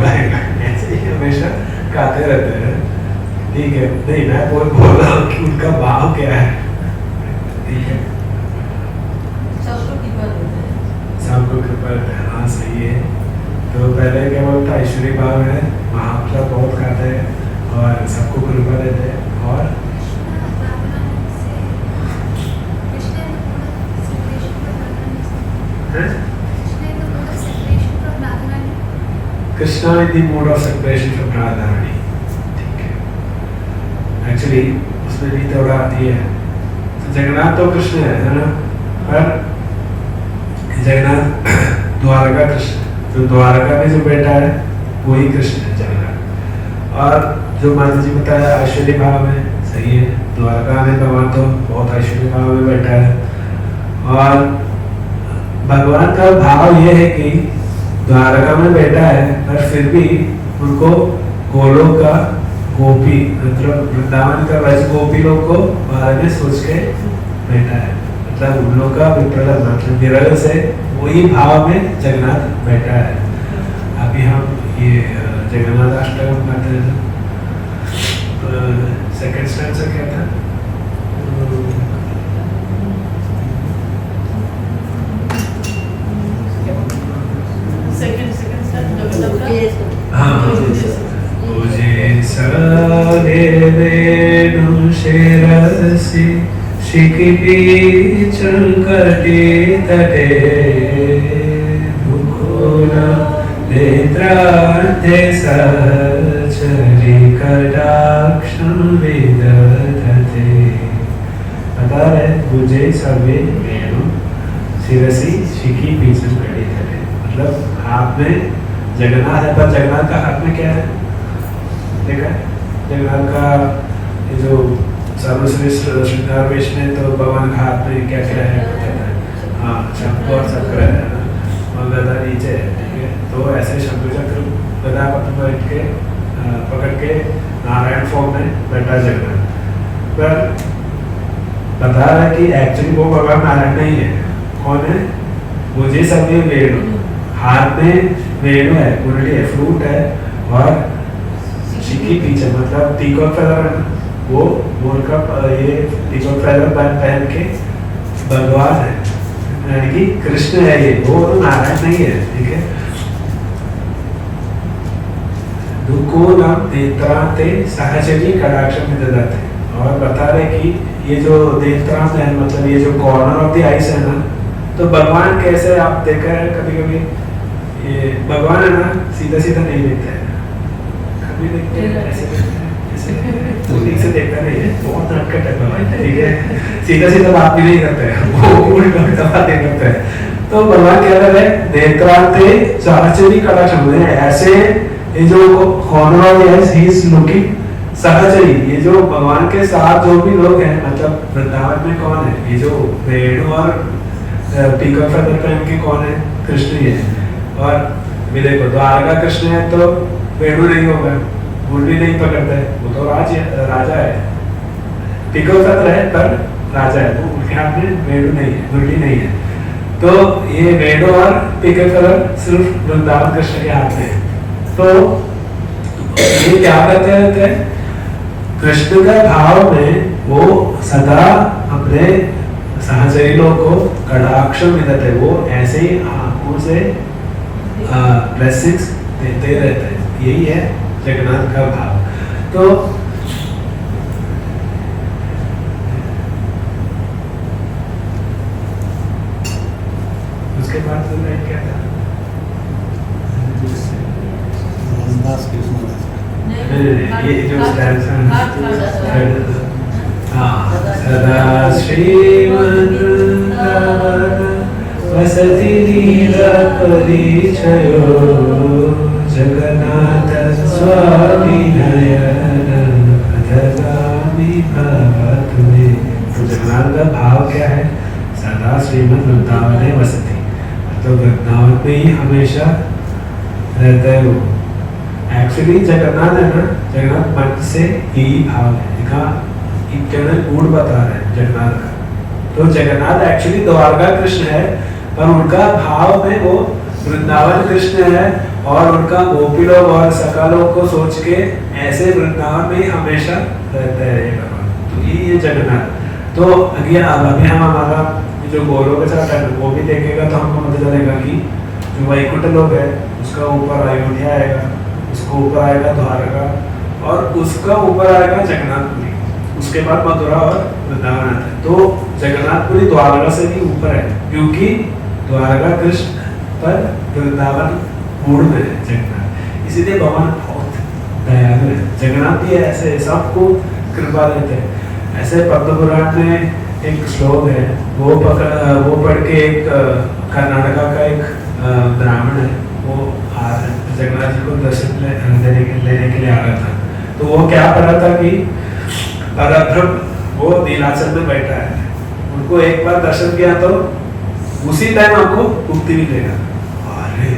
आएगा, ऐसे ही हमेशा खाते रहते हैं। ठीक है, नहीं मैं बोल रहा हूँ कि उनका भाव क्या है। ठीक है, सबको कृपा रहता है, हाँ सही है। तो पहले क्या बोलता है, ऐश्वर्य भाव है, महाप्रसाद बहुत खाते हैं और सबको कृपा देते हैं। और Krishna is the mode of separation from Radharani। ठीक है, एक्चुअली उसमें भी थोड़ा ये है, जगन्नाथ तो कृष्ण है ना, पर जगन्नाथ द्वारका कृष्ण, तो द्वारका में जो बेटा है वही कृष्ण है जगन्नाथ। और जो माता जी बताया ऐश्वर्य भाव में, सही है, द्वारका में भगवान तो बहुत ऐश्वर्य भाव में बैठा है। और भगवान का भाव ये है कि द्वारका में बैठा है पर फिर भी उनको गोलोक का गोपी मतलब वृंदावन का वैसे गोपी लोग को बारे में सोच के बैठा है, मतलब उन लोग का विप्रल मतलब विरल से वही भाव में जगन्नाथ बैठा है। अभी हम ये जगन्नाथ अष्टकम पढ़ते हैं, सेकंड स्टैंजा क्या था? मुझे सारे वेणु शिरसि शिखिपि चंकटे तटे दुखोना नेत्रार्थे सचरि कटाक्षं विदधते। बता रहे मुझे सर्वे वेणु शिरसि शिखिपि चंकटे तटे, मतलब हाथ में जगन्नाथ है, पर जगन्नाथ का हाथ में क्या है? देखा जगन्नाथ का ये जो सर्वश्रेष्ठ श्रृंगार वेश में तो भगवान का हाथ में क्या क्या है बताता है, हाँ शंख और चक्र है ना, और गदा नीचे है, ठीक है। तो ऐसे शंख चक्र गदा पकड़ के नारायण फॉर्म में बैठा जगन्नाथ, पर बता रहा है कि एक्चुअली वो भगवान नारायण नहीं है। कौन है? मुझे सभी वेणु, हाथ में वेणु है, मुरली है, फ्लूट है, और शिकी पीछे मतलब पीकॉक फेदर है, वो मोर का ये पीकॉक फेदर पहन के भगवान है, यानी कि कृष्ण है ये, वो तो नारायण नहीं है, ठीक है। दुखो नाम नेत्रांते सहचरी कटाक्षम विदधते, और बता रहे कि ये जो नेत्रांत है मतलब ये जो कॉर्नर ऑफ द आईज है ना, तो भगवान कैसे आप देखा है कभी कभी ये भगवान है ना सीधा सीधा नहीं देखता है, कभी देखते हैं ऐसे ठीक से देखता नहीं है, बहुत नटखट है भगवान, ठीक है, सीधा सीधा बात भी नहीं करते हैं, वो उल्टा बात नहीं करते हैं। तो भगवान कह रहे हैं नेत्रांते सहचरी कटाक्षम, ऐसे ये जो corner of the eyes he is looking सहचरी, ये जो भगवान के साथ जो भी लोग हैं मतलब वृंदावन में कौन है, ये जो वेणु और पीकॉक फेदर पहन के कौन है? कृष्ण ही है। और भी देखो द्वारका कृष्ण है तो वेणु नहीं होगा, मुरली नहीं पकड़ता है, वो तो राजा है, पीकॉक फेदर है पर राजा है, वो उनके हाथ में वेणु नहीं है, मुरली नहीं है। तो ये वेणु और पीकॉक फेदर सिर्फ वृंदावन कृष्ण के हाथ में है। तो ये क्या करते रहते हैं? कृष्ण का भाव में वो सदा अपने सहचरीलों को कटाक्ष मिलते, वो ऐसे ही आंखों से ब्लेसिंग्स देते रहते हैं, यही है जगन्नाथ का भाव। तो उसके बाद तो मैं क्या था, ये जो सदा श्रीमद्वृन्दावन वसति लीलापरिचयो जगन्नाथ स्वामी नयन पथगामी भवतु मे। तो जगन्नाथ का भाव क्या है? सदा श्रीमद् वृंदावन वसति, तो वृंदावन में ही हमेशा रहता है वो। एक्चुअली जगन्नाथ है ना, जगन्नाथ मन से ही भाव है, देखा इंटरनल गुण बता रहे हैं जगन्नाथ का। तो जगन्नाथ एक्चुअली द्वारका कृष्ण है, पर उनका भाव में वो वृंदावन कृष्ण है, और उनका गोपी लोग और सकालों को सोच के ऐसे वृंदावन में ही हमेशा रहते हैं भगवान। तो ये जगन्नाथ। तो अभी हम हमारा जो गोलोक के साथ है वो भी देखेगा तो हमको पता चलेगा कि जो वैकुंठ लोग है उसका ऊपर अयोध्या आएगा, उसको ऊपर आएगा द्वारका, और उसका ऊपर आएगा जगन्नाथपुरी, उसके बाद मथुरा और वृंदावन आता है। तो जगन्नाथपुरी द्वारका से भी ऊपर है, क्योंकि द्वारका कृष्ण पर वृंदावन मूड में है जगन्नाथ, इसीलिए भगवान बहुत दयालु है। जगन्नाथ भी ऐसे सबको कृपा देते हैं। ऐसे पद्म पुराण में एक श्लोक है, वो पढ़ के एक कर्नाटका का एक ब्राह्मण है, वो जगन्नाथ जी को दर्शन लेने के लिए आ रहा था। तो वो क्या पढ़ा था कि परब्रह्म वो नीलाचल में बैठा है, उनको एक बार दर्शन किया तो उसी टाइम आपको मुक्ति मिलेगा। अरे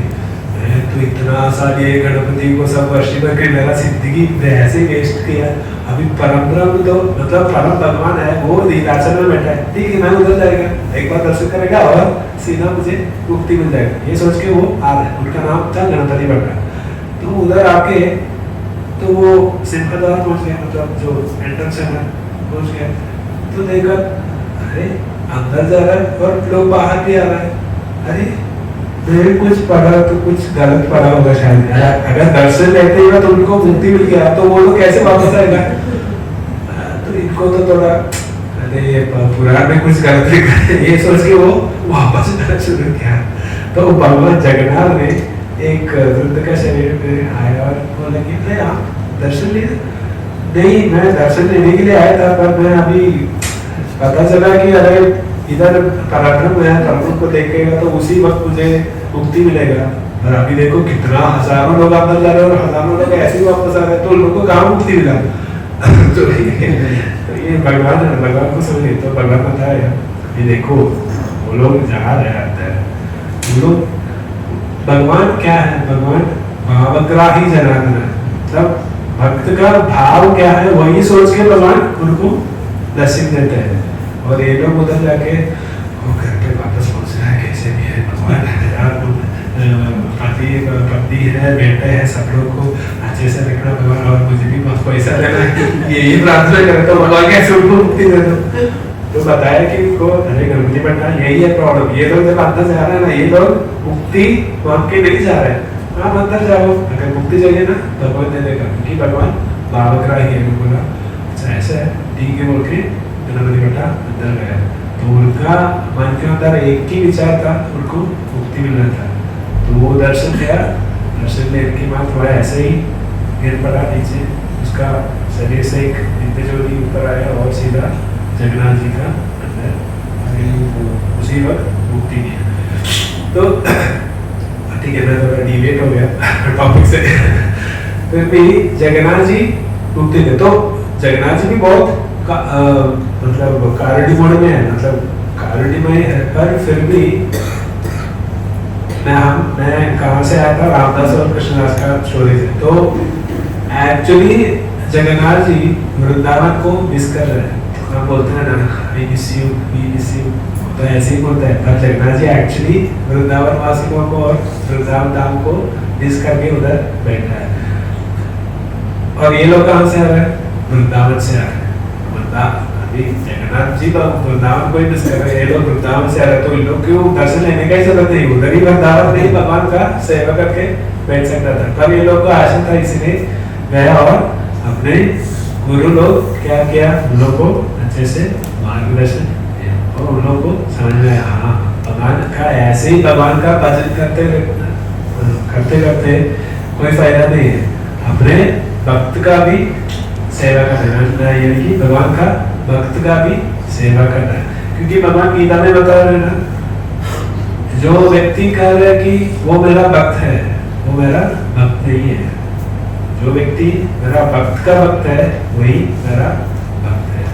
मैं तो इतना साल ये गणपति को सब वर्षी करके मेरा जिंदगी ऐसे वेस्ट किया, अभी परम ब्रह्म तो मतलब परम भगवान है, वो नीलाचल में बैठा है, ठीक है मैं उधर जाएगा, एक बार दर्शन करेगा और सीधा मुझे मुक्ति मिल जाएगा, ये सोच के वो आ रहे। उनका नाम था गणपति भट्टा। तो उधर आके तो वो सिंहद्वार पहुंच गया, मतलब जो एंट्रेंस है ना पहुंच गया। तो देखा अरे अंदर जा रहा है और लोग बाहर भी आ रहा है, अरे मैंने कुछ पढ़ा तो कुछ गलत पढ़ा होगा शायद, अगर दर्शन लेते ही तो उनको मुक्ति मिल गया तो वो लोग कैसे वापस आएगा। तो इनको तो थोड़ा अरे पुराण में कुछ गलत लिखा है, ये सोच के वो वापस जाना शुरू किया। तो भगवान जगन्नाथ ने एक वृद्ध का शरीर में आया और बोला कि नहीं आप दर्शन लिए? नहीं मैं दर्शन लेने के लिए आया था, पर मैं अभी पता चला कि अरे इधर पराक्रम है, पराक्रम को देखेगा तो उसी वक्त मुझे मुक्ति मिलेगा। और अभी देखो कितना हजारों लोग अंदर जा रहे हैं और हजारों लोग ऐसे ही वापस आ रहे हैं, तो उन लोगों को कहाँ मुक्ति मिला। तो ये भगवान है, भगवान को समझे। तो भगवान बताया ये देखो वो लोग जा रहे हैं, वो लोग भगवान क्या है, भगवान भावग्राही जनार्दन है, मतलब भक्त का भाव क्या है वही सोच के भगवान उनको दर्शन देते हैं। और ये लोग उधर जाके वो घर पे वापस पहुंच रहा है, कैसे भी है भगवान पति पत्नी है बेटे है सब लोग को अच्छे से रखना भगवान, और मुझे भी पैसा देना है, यही प्रार्थना करता हूँ भगवान कैसे उनको मुक्ति दे दो। तो बताया कि उनको अरे गणपति भट्टा यही है प्रॉब्लम, ये लोग जब अंदर जा रहे हैं ना, ये लोग मुक्ति मांग के नहीं जा रहे हैं, आप अंदर जाओ, अगर मुक्ति चाहिए ना भगवान दे देगा, क्योंकि भगवान भावग्राही है। बोला अच्छा ऐसा है, ठीक है बोल के गणपति भट्टा अंदर गया। तो उनका मन के अंदर एक ही विचार था, उनको मुक्ति मिलना था। तो वो दर्शन किया, दर्शन लेने के बाद थोड़ा ऐसे ही गिर पड़ा नीचे, उसका शरीर से एक नित्य ज्योति ऊपर आया और सीधा जगन्नाथ जी का अंदर उसी वक्त मुक्ति किया। तो ठीक है मैं थोड़ा डिवेट हो गया टॉपिक से। फिर भी जगन्नाथ जी मुक्ति दे, तो जगन्नाथ जी भी बहुत मतलब कारणी में है, मतलब कारणी में है, पर फिर भी मैं कहाँ से आया था, रामदास और कृष्णदास का स्टोरी से। तो एक्चुअली जगन्नाथ जी वृंदावन को मिस कर रहे हैं, हम बोलते हैं ना we miss you, तो ऐसे ही बोलते हैं, पर जगन्नाथ जी एक्चुअली वृंदावन वासियों को और वृंदावन धाम को मिस करके उधर बैठा है। और ये लोग कहाँ से आ रहे हैं? वृंदावन से आ रहे हैं। अभी जगन्नाथ जी तो वृंदावन को ही मिस कर रहे हैं, ये लोग वृंदावन से आ रहे हैं, तो इन लोग क्यों दर्शन लेने का ही जरूरत नहीं, उधर ही वृंदावन में ही भगवान का सेवा करके बैठ सकता था। पर ये लोग को आशा था, इसलिए गया और अपने गुरु लोग क्या किया, उन लोग को अच्छे से मार्गदर्शन दिया और उन लोग को समझ में आया हाँ भगवान का ऐसे ही भगवान का भजन करते करते कोई फायदा नहीं है, अपने भक्त का भी सेवा करना है, यानी कि भगवान का भक्त का भी सेवा करना है। क्योंकि भगवान गीता में बता रहे ना, जो व्यक्ति कह रहा है कि वो मेरा भक्त है, वो मेरा भक्त नहीं है। जो व्यक्ति मेरा भक्त का भक्त है वही मेरा भक्त है।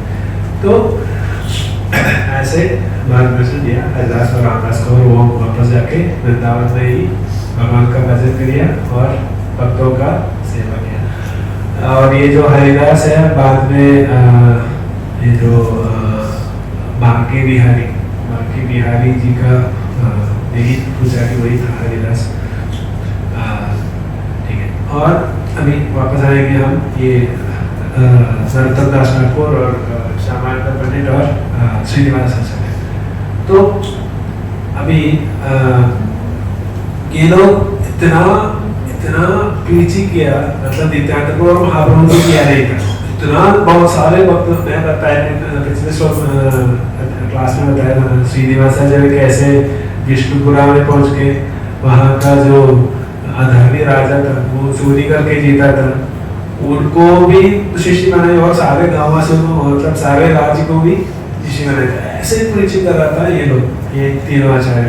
तो ऐसे मार्गदर्शन दिया हरिदास और रामदास को, और वो वापस जाके वृंदावन में ही भगवान का भजन किया और भक्तों का सेवा किया। और ये जो हरिदास है बाद में ये जो बांके बिहारी जी का यही पूछा कि वही था हरिदास, ठीक है। और अभी वापस आएंगे हम ये नरोत्तम दास ठाकुर और श्यामानंद पंडित और श्रीनिवास आचार्य। तो अभी ये लोग इतना पीछी किया, मतलब नित्यानंद और महाप्रभु को किया नहीं था, इतना बहुत सारे वक्त मैं बताया पिछले क्लास में बताया था, श्रीनिवास आचार्य कैसे विष्णुपुरा में पहुंच के वहाँ का जो अधर्मी राजा था वो चोरी करके जीता था, उनको भी शिष्य बनाए और सारे गाँव वासियों को, मतलब सारे राज्य को भी ऋषि मैंने ऐसे ही परीक्षित कर रहा था ये लोग, ये तीनों आचार्य।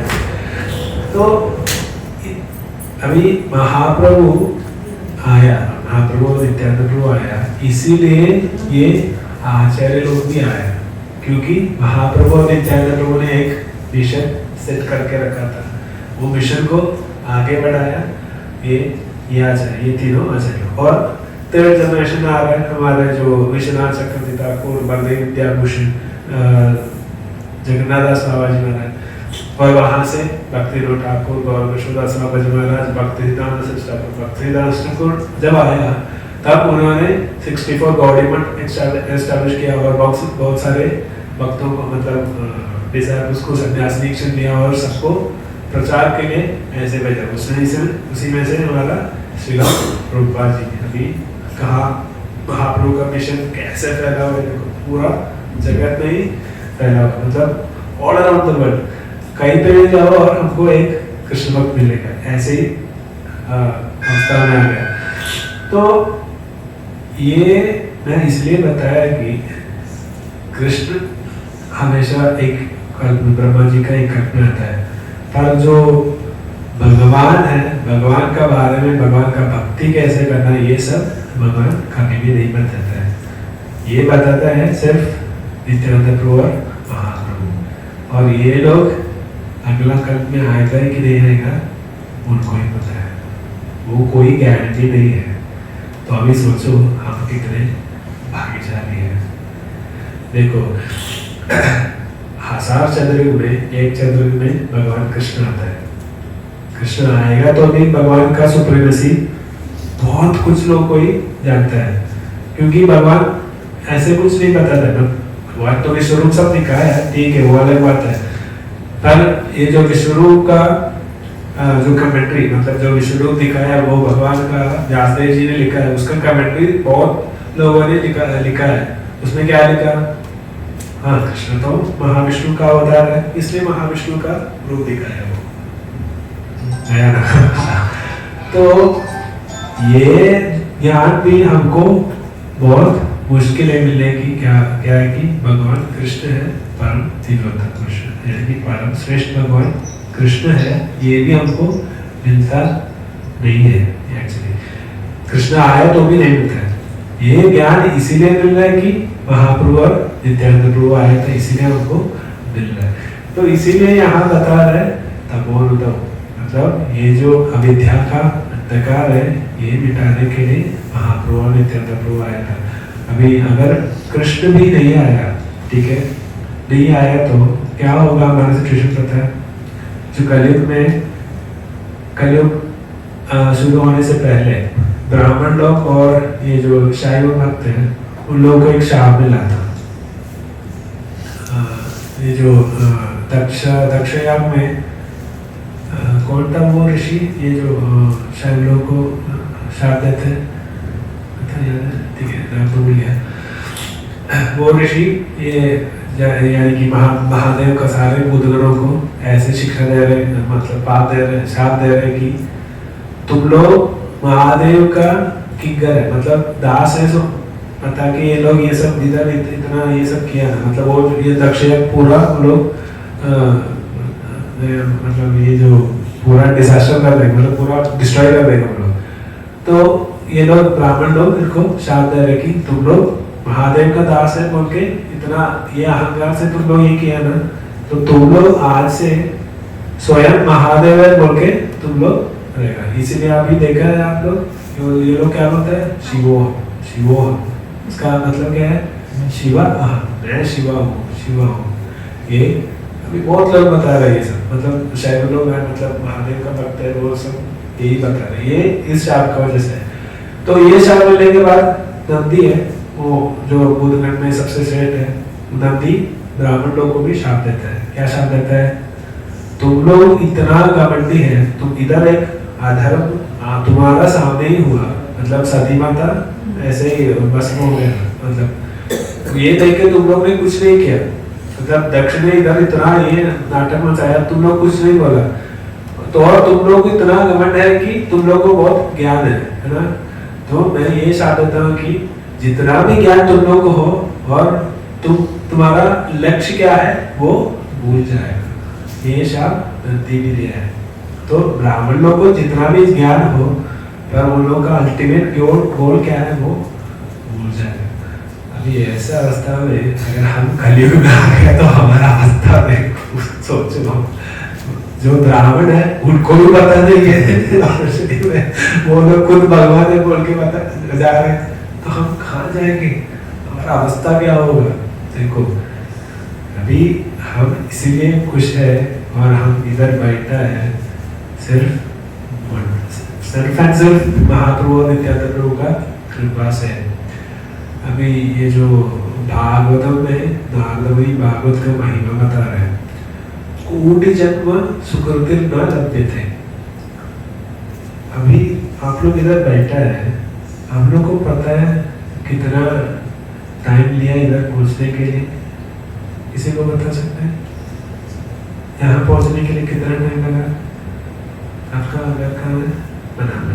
तो अभी महाप्रभु आया, महाप्रभु नित्यानंद प्रभु आया, इसीलिए ये आचार्य लोग भी आए, क्योंकि महाप्रभु और नित्यानंद प्रभु ने एक मिशन सेट करके रखा था, वो मिशन को आगे बढ़ाया ये आचार्य, ये तीनों आचार्य। और थर्ड जनरेशन आ रहा है हमारे जो विश्वनाथ चक्रवर्ती ठाकुर, बलदेव विद्याभूषण, जगन्नाथ दास बाबा जी महाराज, और वहाँ से भक्ति विनोद ठाकुर, गौर कृष्णदास बाबा जी महाराज, भक्तिदास ठाकुर जब आया तब उन्होंने 64 गौड़ी मठ एस्टैब्लिश किया और बहुत सारे भक्तों को मतलब डिसाइपल्स को सन्यास दीक्षा दिया और सबको प्रचार के लिए ऐसे भेजा। उसी में से हमारा श्रील प्रभुपाद जी ने अभी कहा महाप्रभु का मिशन कैसे फैला हुआ है, पूरा जगत में ही फैला हुआ, मतलब ऑल अराउंड द वर्ल्ड, कहीं पे भी जाओ और हमको एक कृष्ण भक्त मिलेगा, ऐसे ही अवस्था में आ गया। तो ये मैं इसलिए बताया कि कृष्ण हमेशा एक कल्प में ब्रह्मा जी का एक कल्प में आता है, पर जो भगवान है, भगवान का बारे में, भगवान का भक्ति कैसे करना है, ये सब भगवान कभी भी नहीं बताता है। ये बताता है सिर्फ नित्यानंद प्रभु और महाप्रभु, और ये लोग अगला कल्प में आएगा कि नहीं आएगा उनको ही पता है, वो कोई गारंटी नहीं है। तो अभी सोचो हम कितने भाग्यशाली हैं। देखो हजार चंद्रयुग में एक चंद्रयुग में भगवान कृष्ण आता है, कृष्ण आएगा तो भी भगवान का सुप्रीमेसी बहुत कुछ लोग को ही जानता है, क्योंकि भगवान ऐसे कुछ नहीं बताता है। भगवान तो विश्वरूप सब दिखाया है, ठीक है, वो अलग बात है, पर ये जो विश्वरूप का जो कमेंट्री, मतलब जो विश्वरूप दिखाया है वो भगवान का व्यासदेव जी ने लिखा है, उसका कमेंट्री बहुत लोगों ने लिखा है। उसमें क्या लिखा, हाँ कृष्ण तो महाविष्णु का अवतार है, इसलिए महाविष्णु का रूप दिखाया है वो, है ना। तो ये ज्ञान भी हमको बहुत मुश्किल है मिलने की, क्या है कि भगवान कृष्ण है परम दिव्योत्तम कृष्ण, यानी कि परम श्रेष्ठ भगवान कृष्ण है, ये भी हमको मिलता नहीं है। एक्चुअली कृष्ण आया तो भी नहीं मिलता है, ये ज्ञान इसीलिए मिल रहा है कि महाप्रभु और नित्यानंद प्रभु आए थे, इसीलिए हमको मिल रहा है। तो इसीलिए यहाँ बता रहे तपोनुतम, मतलब ये जो अविद्या का अंधकार है ये मिटाने के लिए महाप्रभु और नित्यानंद प्रभु आया था। अभी अगर कृष्ण भी नहीं आया, ठीक है, नहीं आया तो क्या होगा हमारा सिचुएशन पता है। जो कलयुग में, कलयुग शुरू होने से पहले ब्राह्मण लोग और ये जो शैव भक्त हैं उन लोगों को एक शाप मिला था। ये जो दक्षयाग में कौन था वो ऋषि, ये जो शैव लोगों को शाप देते हैं, ठीक है, नाम तो भूल गया वो ऋषि, ये यानी कि महादेव का सारे बुद्धगणों को ऐसे शिक्षा दे रहे, मतलब पाप दे रहे, शाप दे रहे कि तुम लोग महादेव का किंगर है, मतलब दास है, सो पता कि ये लोग ये सब इधर इतना ये सब किया है, मतलब वो ये दक्षयज्ञ पूरा वो लोग मतलब ये जो पूरा डिजास्टर कर देंगे, मतलब पूरा डिस्ट्रॉय कर देंगे हम लोग। तो ये लोग ब्राह्मण लोग इनको शाप दे रहे कि तुम लोग महादेव का दास है बोल के इतना ये अहंकार से तुम लोग ये किया ना, तो तुम लोग आज से स्वयं महादेव है बोल के तुम लोग रहेगा। इसीलिए अभी देखा है आप लोग, ये लोग क्या बोलते हैं, शिवो, इसका मतलब क्या है, शिवा, मैं शिवा हूँ। ये अभी बहुत लोग बता रहे हैं ये सब, मतलब शायद लोग हैं, मतलब महादेव का भक्त है, वो सब यही बता रहे हैं, ये इस शाप का वजह से। तो ये शाप मिलने के बाद नंदी है, वो जो बुद्धगण में सबसे श्रेष्ठ है, नंदी ब्राह्मण लोगों को भी शाप देता है। क्या शाप देता है, तुम लोग इतना घमंडी है, तुम इधर एक अधर्म तुम्हारा सामने ही हुआ, मतलब सती माता ऐसे ही भस्म हो गया, मतलब ये देख के तुम लोग ने कुछ नहीं किया, मतलब दक्ष ने इधर इतना ये नाटक मचाया, तुम लोग कुछ नहीं बोला, तो और तुम लोग को इतना घमंड है कि तुम लोग को बहुत ज्ञान है ना। तो मैं ये शाप देता हूँ कि जितना भी ज्ञान तुम लोग को हो और तुम तुम्हारा लक्ष्य क्या है वो भूल जाएगा। ये शाप धरती भी दिया है। तो ब्राह्मण लोगों को जितना भी ज्ञान हो, पर उन लोगों का अल्टीमेट गोल क्या है वो भूल जाएगा। अभी ऐसा अवस्था में अगर हम कलयुग में आ गए तो हमारा अवस्था में सोचो, जो ब्राह्मण है उनको भी पता नहीं है वो लोग खुद भगवान है बोल के बता जा रहे, तो हम कहाँ जाएंगे? हमारा अवस्था क्या होगा? देखो अभी हम इसीलिए खुश है और हम इधर बैठा है सिर्फ एंड सिर्फ महाप्रभु नित्यानंद प्रभु का कृपा से। अभी ये जो भागवतम में नारदमुनि भागवत का महिमा बता रहे हैं, कोटि जन्म सुकृतिर् न लभ्यते। अभी आप लोग इधर बैठा है, हम लोग को पता है कितना टाइम लिया इधर पहुंचने के लिए? किसी को बता सकते हैं यहाँ पहुंचने के लिए कितना टाइम लगा? आपका घर कहाँ है? बनाना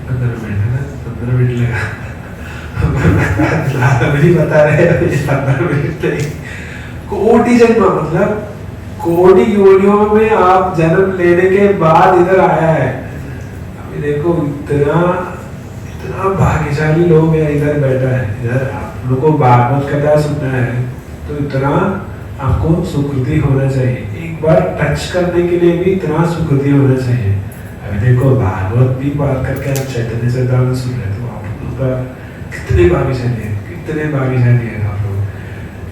15 मिनट है ना? 15 मिनट लगा नहीं बता रहे 15 मिनट नहीं। कोटि जन्म मतलब कोटि योनियों में आप जन्म लेने के बाद इधर आया है। अभी देखो इतना भाग्यशाली लोग हैं, इधर बैठा है। इधर आप लोगों को भागवत कथा सुनना है तो इतना आपको सुकृति होना चाहिए। एक बार टच करने के लिए भी इतना सुकृति होना चाहिए। अभी देखो भागवत भी बात करके आप चैतन्य चरितामृत सुन रहे तो आप लोग का कितने भाग्यशाली है आप लोग।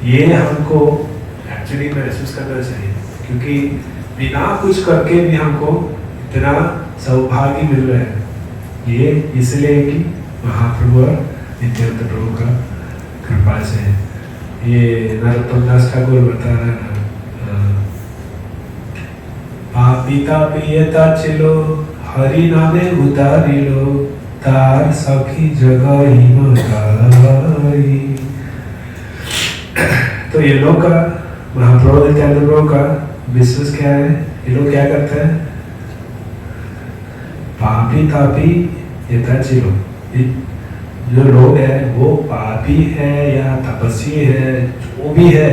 ये हमको एक्चुअली महसूस करना चाहिए, क्योंकि बिना कुछ करके भी हमको इतना सौभाग्य मिल रहा है। ये इसलिए कि महाप्रभु और नित्यानंद प्रभु का कृपा से। ये नरोत्तम दास ठाकुर बता रहे हैं, पापिता पियता चिलो हरि नामे उतारिलो तार सखी जगह ही मताई। तो ये लोग का महाप्रभु नित्यानंद प्रभु का विश्वास क्या है? ये लोग क्या करते हैं? पापी तापी यथाचिलो, जो लोग है वो पापी है या तपस्वी है, जो भी है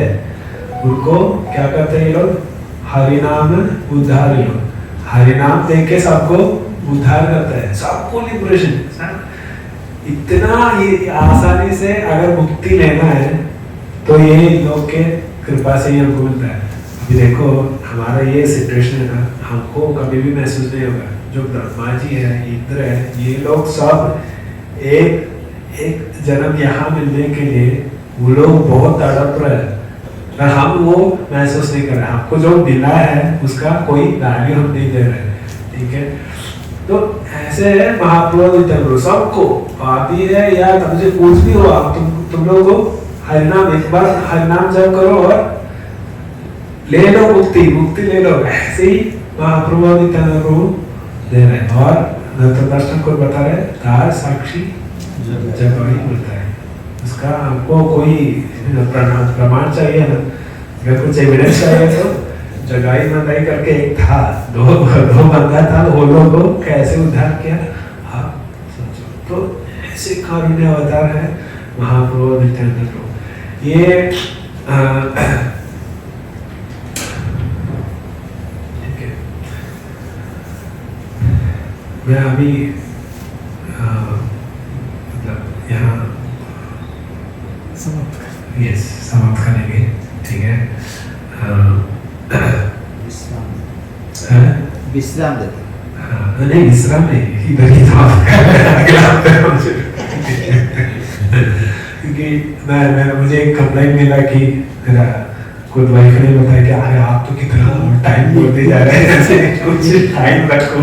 उनको क्या करते हैं ये लोग? हरिनाम उद्धार। लोग हरिनाम देख के सबको उद्धार करता है, सबको लिबरेशन। इतना ये आसानी से अगर मुक्ति लेना है तो ये लोग के कृपा से ही हमको मिलता है। अभी देखो हमारा ये सिचुएशन है ना, हमको कभी भी महसूस नहीं होगा। जो ब्रह्मा जी है, इंद्र है, ये लोग सब एक जन्म यहाँ मिलने के लिए वो लोग बहुत तड़प रहे हैं, और हम वो महसूस नहीं कर रहे। हमको जो मिला है उसका कोई वैल्यू हम नहीं दे रहे। ठीक है, तो ऐसे है महाप्रभु नित्यानंद सबको पापी है या तुमसे कुछ भी हुआ, तुम लोगों को हरिनाम एक बार हरिनाम जप करो और ले लो मुक्ति ले लो। ऐसे ही महाप्रभु नित्यानंद प्रभु दे रहे हैं। और नरोत्तम को बता रहे तार साक्षी जब वही बोलता है, उसका हमको कोई प्रमाण चाहिए ना, अगर कुछ एविडेंस चाहिए तो जगाई मंदाई करके एक था, दो बंदा था, वो लोगों को कैसे उद्धार किया आप सोचो। तो ऐसे कारुण्य अवतार है महाप्रभु नित्यानंद प्रभु। ये ठीक है, मैं अभी मतलब यहाँ समाप्त करेंगे। ठीक है, विश्राम देते नहीं विश्राम नहीं, इधर ही क्योंकि मुझे एक कंप्लेंट मिला कि मेरा खुद वाइफ ने बताया कि अरे आप तो कितना टाइम बोलते जा रहे हैं, कुछ टाइम रखो,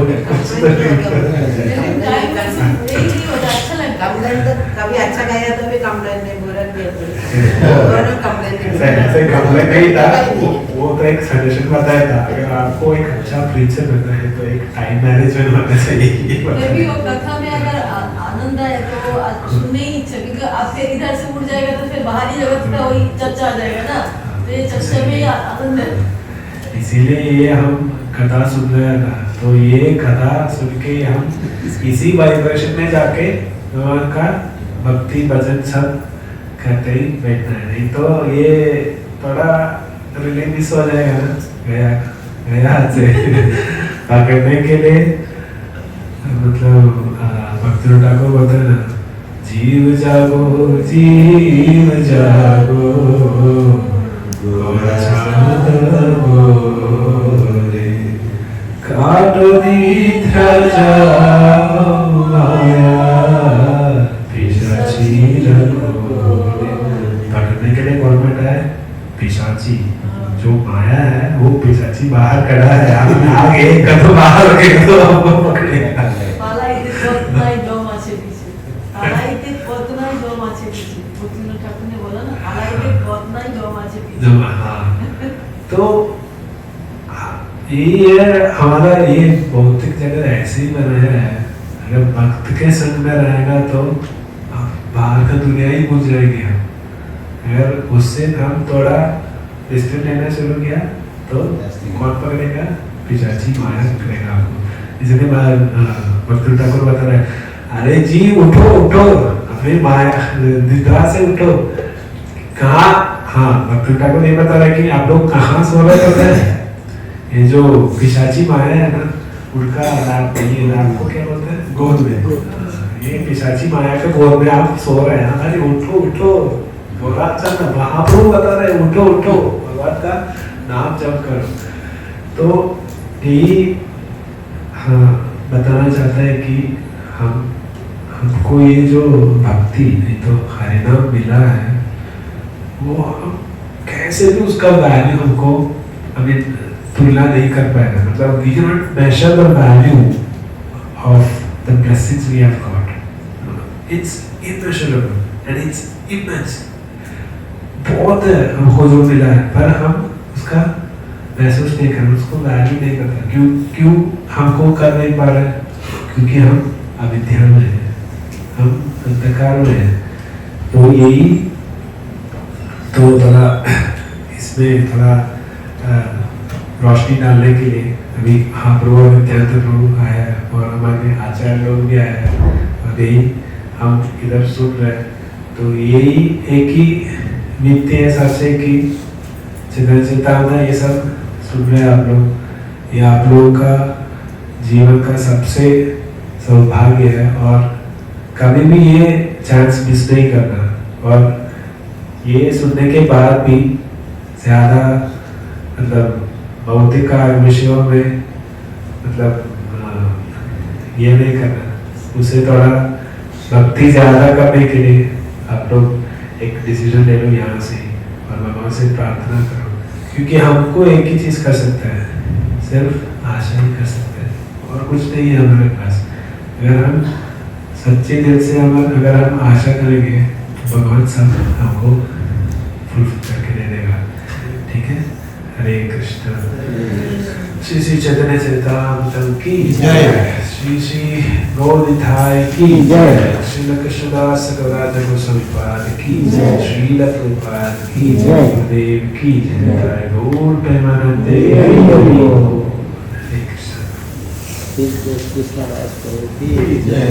कभी अच्छा गाया तो भी कंप्लेंट नहीं, बुरा कंप्लेंट नहीं था। वो तो एक सजेशन बताया था, अगर आपको एक अच्छा प्रीचर बनना है तो एक टाइम मैनेजमेंट होना चाहिए। भी वो कथा में अगर आनंद आए तो सुनने ही इच्छा, क्योंकि आप फिर इधर से उड़ जाएगा तो फिर बाहरी जगत का वही चर्चा आ जाएगा ना, तो ये चर्चा में आनंद है। इसीलिए ये हम कथा सुन रहे हैं ना, तो ये कथा सुन के हम इसी वाइब्रेशन में जाके भगवान का भक्ति भजन सब कहते ही बैठना है, नहीं तो ये थोड़ा रिले मिस हो जाएगा ना, गया गया से पकड़ने के लिए मतलब भक्ति ठाकुर बोलते हैं ना, जीव जागो गोरा चांद बोले, काटो निद्रा जाओ माया पिशाची रंगोले। पकड़ने के लिए कौन बैठा है? पिशाची। जो माया है वो पिशाची बाहर खड़ा है, आपने आगे कदम बाहर गए तो आपको पकड़ेगा। पाला इते पद নাই দম আছে পিছে, পালা ইতে পদ নাই দম আছে পিছে, ভক্তিনাথ ঠাকুর ने बोला ना, पाला इते पद নাই दम আছে পিছে। हाँ, तो ये हमारा ये भौतिक जगत ऐसे ही बना है। अगर भक्त के संग में रहेगा तो बाहर का दुनिया ही भूल जाएंगे हम। अगर उससे हम थोड़ा डिस्टेंस लेना शुरू किया तो कौन पकड़ेगा? पिशाची माया पकड़ेगा आपको। इसलिए भक्त ठाकुर बता रहे हैं, अरे जी उठो उठो, अपनी माया निद्रा से उठो। कहाँ? हाँ, भक्त ठाकुर ये बता रहे कि आप लोग कहाँ सो रहे होते हैं? ये जो पिशाची माया है ना, उनका रात को क्या बोलते हैं? गोद में। ये पिशाची माया के गोद में आप सो रहे हैं। अरे उठो उठो, बोला चल ना, महाप्रभु बता रहे उठो उठो, भगवान का नाम जप करो। तो यही हाँ बताना चाहता है कि हमको ये जो भक्ति नहीं तो हरिनाम मिला है, वो हम कैसे भी उसका वैल्यू हमको अभी तुलना नहीं कर पाएगा। मतलब we can not measure the value of the blessings we have got. It's immeasurable and it's immense. बहुत है हमको जो मिला है, पर हम उसका महसूस नहीं कर रहे, उसको वैल्यू नहीं करते। क्यों हमको कर नहीं पा रहे? क्योंकि हम अविद्या में हैं, हम अंधकार में हैं। तो यही तो थोड़ा इसमें थोड़ा रोशनी डालने के लिए अभी महाप्रभु नित्यानंद प्रभु आया और हमारे आचार्य लोग भी आए हैं और यही हम इधर सुन रहे। तो यही एक ही नित्य है सबसे कि चिंता ये सब सुन रहे हैं आप लोग। ये आप लोगों का जीवन का सबसे सौभाग्य है और कभी भी ये चांस मिस नहीं करना। और ये सुनने के बाद भी ज़्यादा मतलब भौतिक विषयों में मतलब ये नहीं करना, उसे थोड़ा भक्ति ज़्यादा करने के लिए आप लोग एक डिसीजन ले लो यहाँ से और भगवान से प्रार्थना करो। क्योंकि हमको एक ही चीज़ कर सकता है, सिर्फ आशा ही कर सकते हैं और कुछ नहीं है हमारे पास। अगर हम सच्चे दिल से अगर हम आशा करेंगे तो भगवान सब हमको फुलफिल करके दे देगा। ठीक है? हरे कृष्ण। श्री श्री चैतन्य चरितामृत की जय, श्री श्री गौरनिताय की जय, श्री कृष्णदास गौराज गोस्वामी पाद की जय, श्रील प्रभुपाद की जय, गुरुदेव की जय, गौर प्रेमानंदे हरि कृष्ण। कृष्ण दास प्रभु की जय।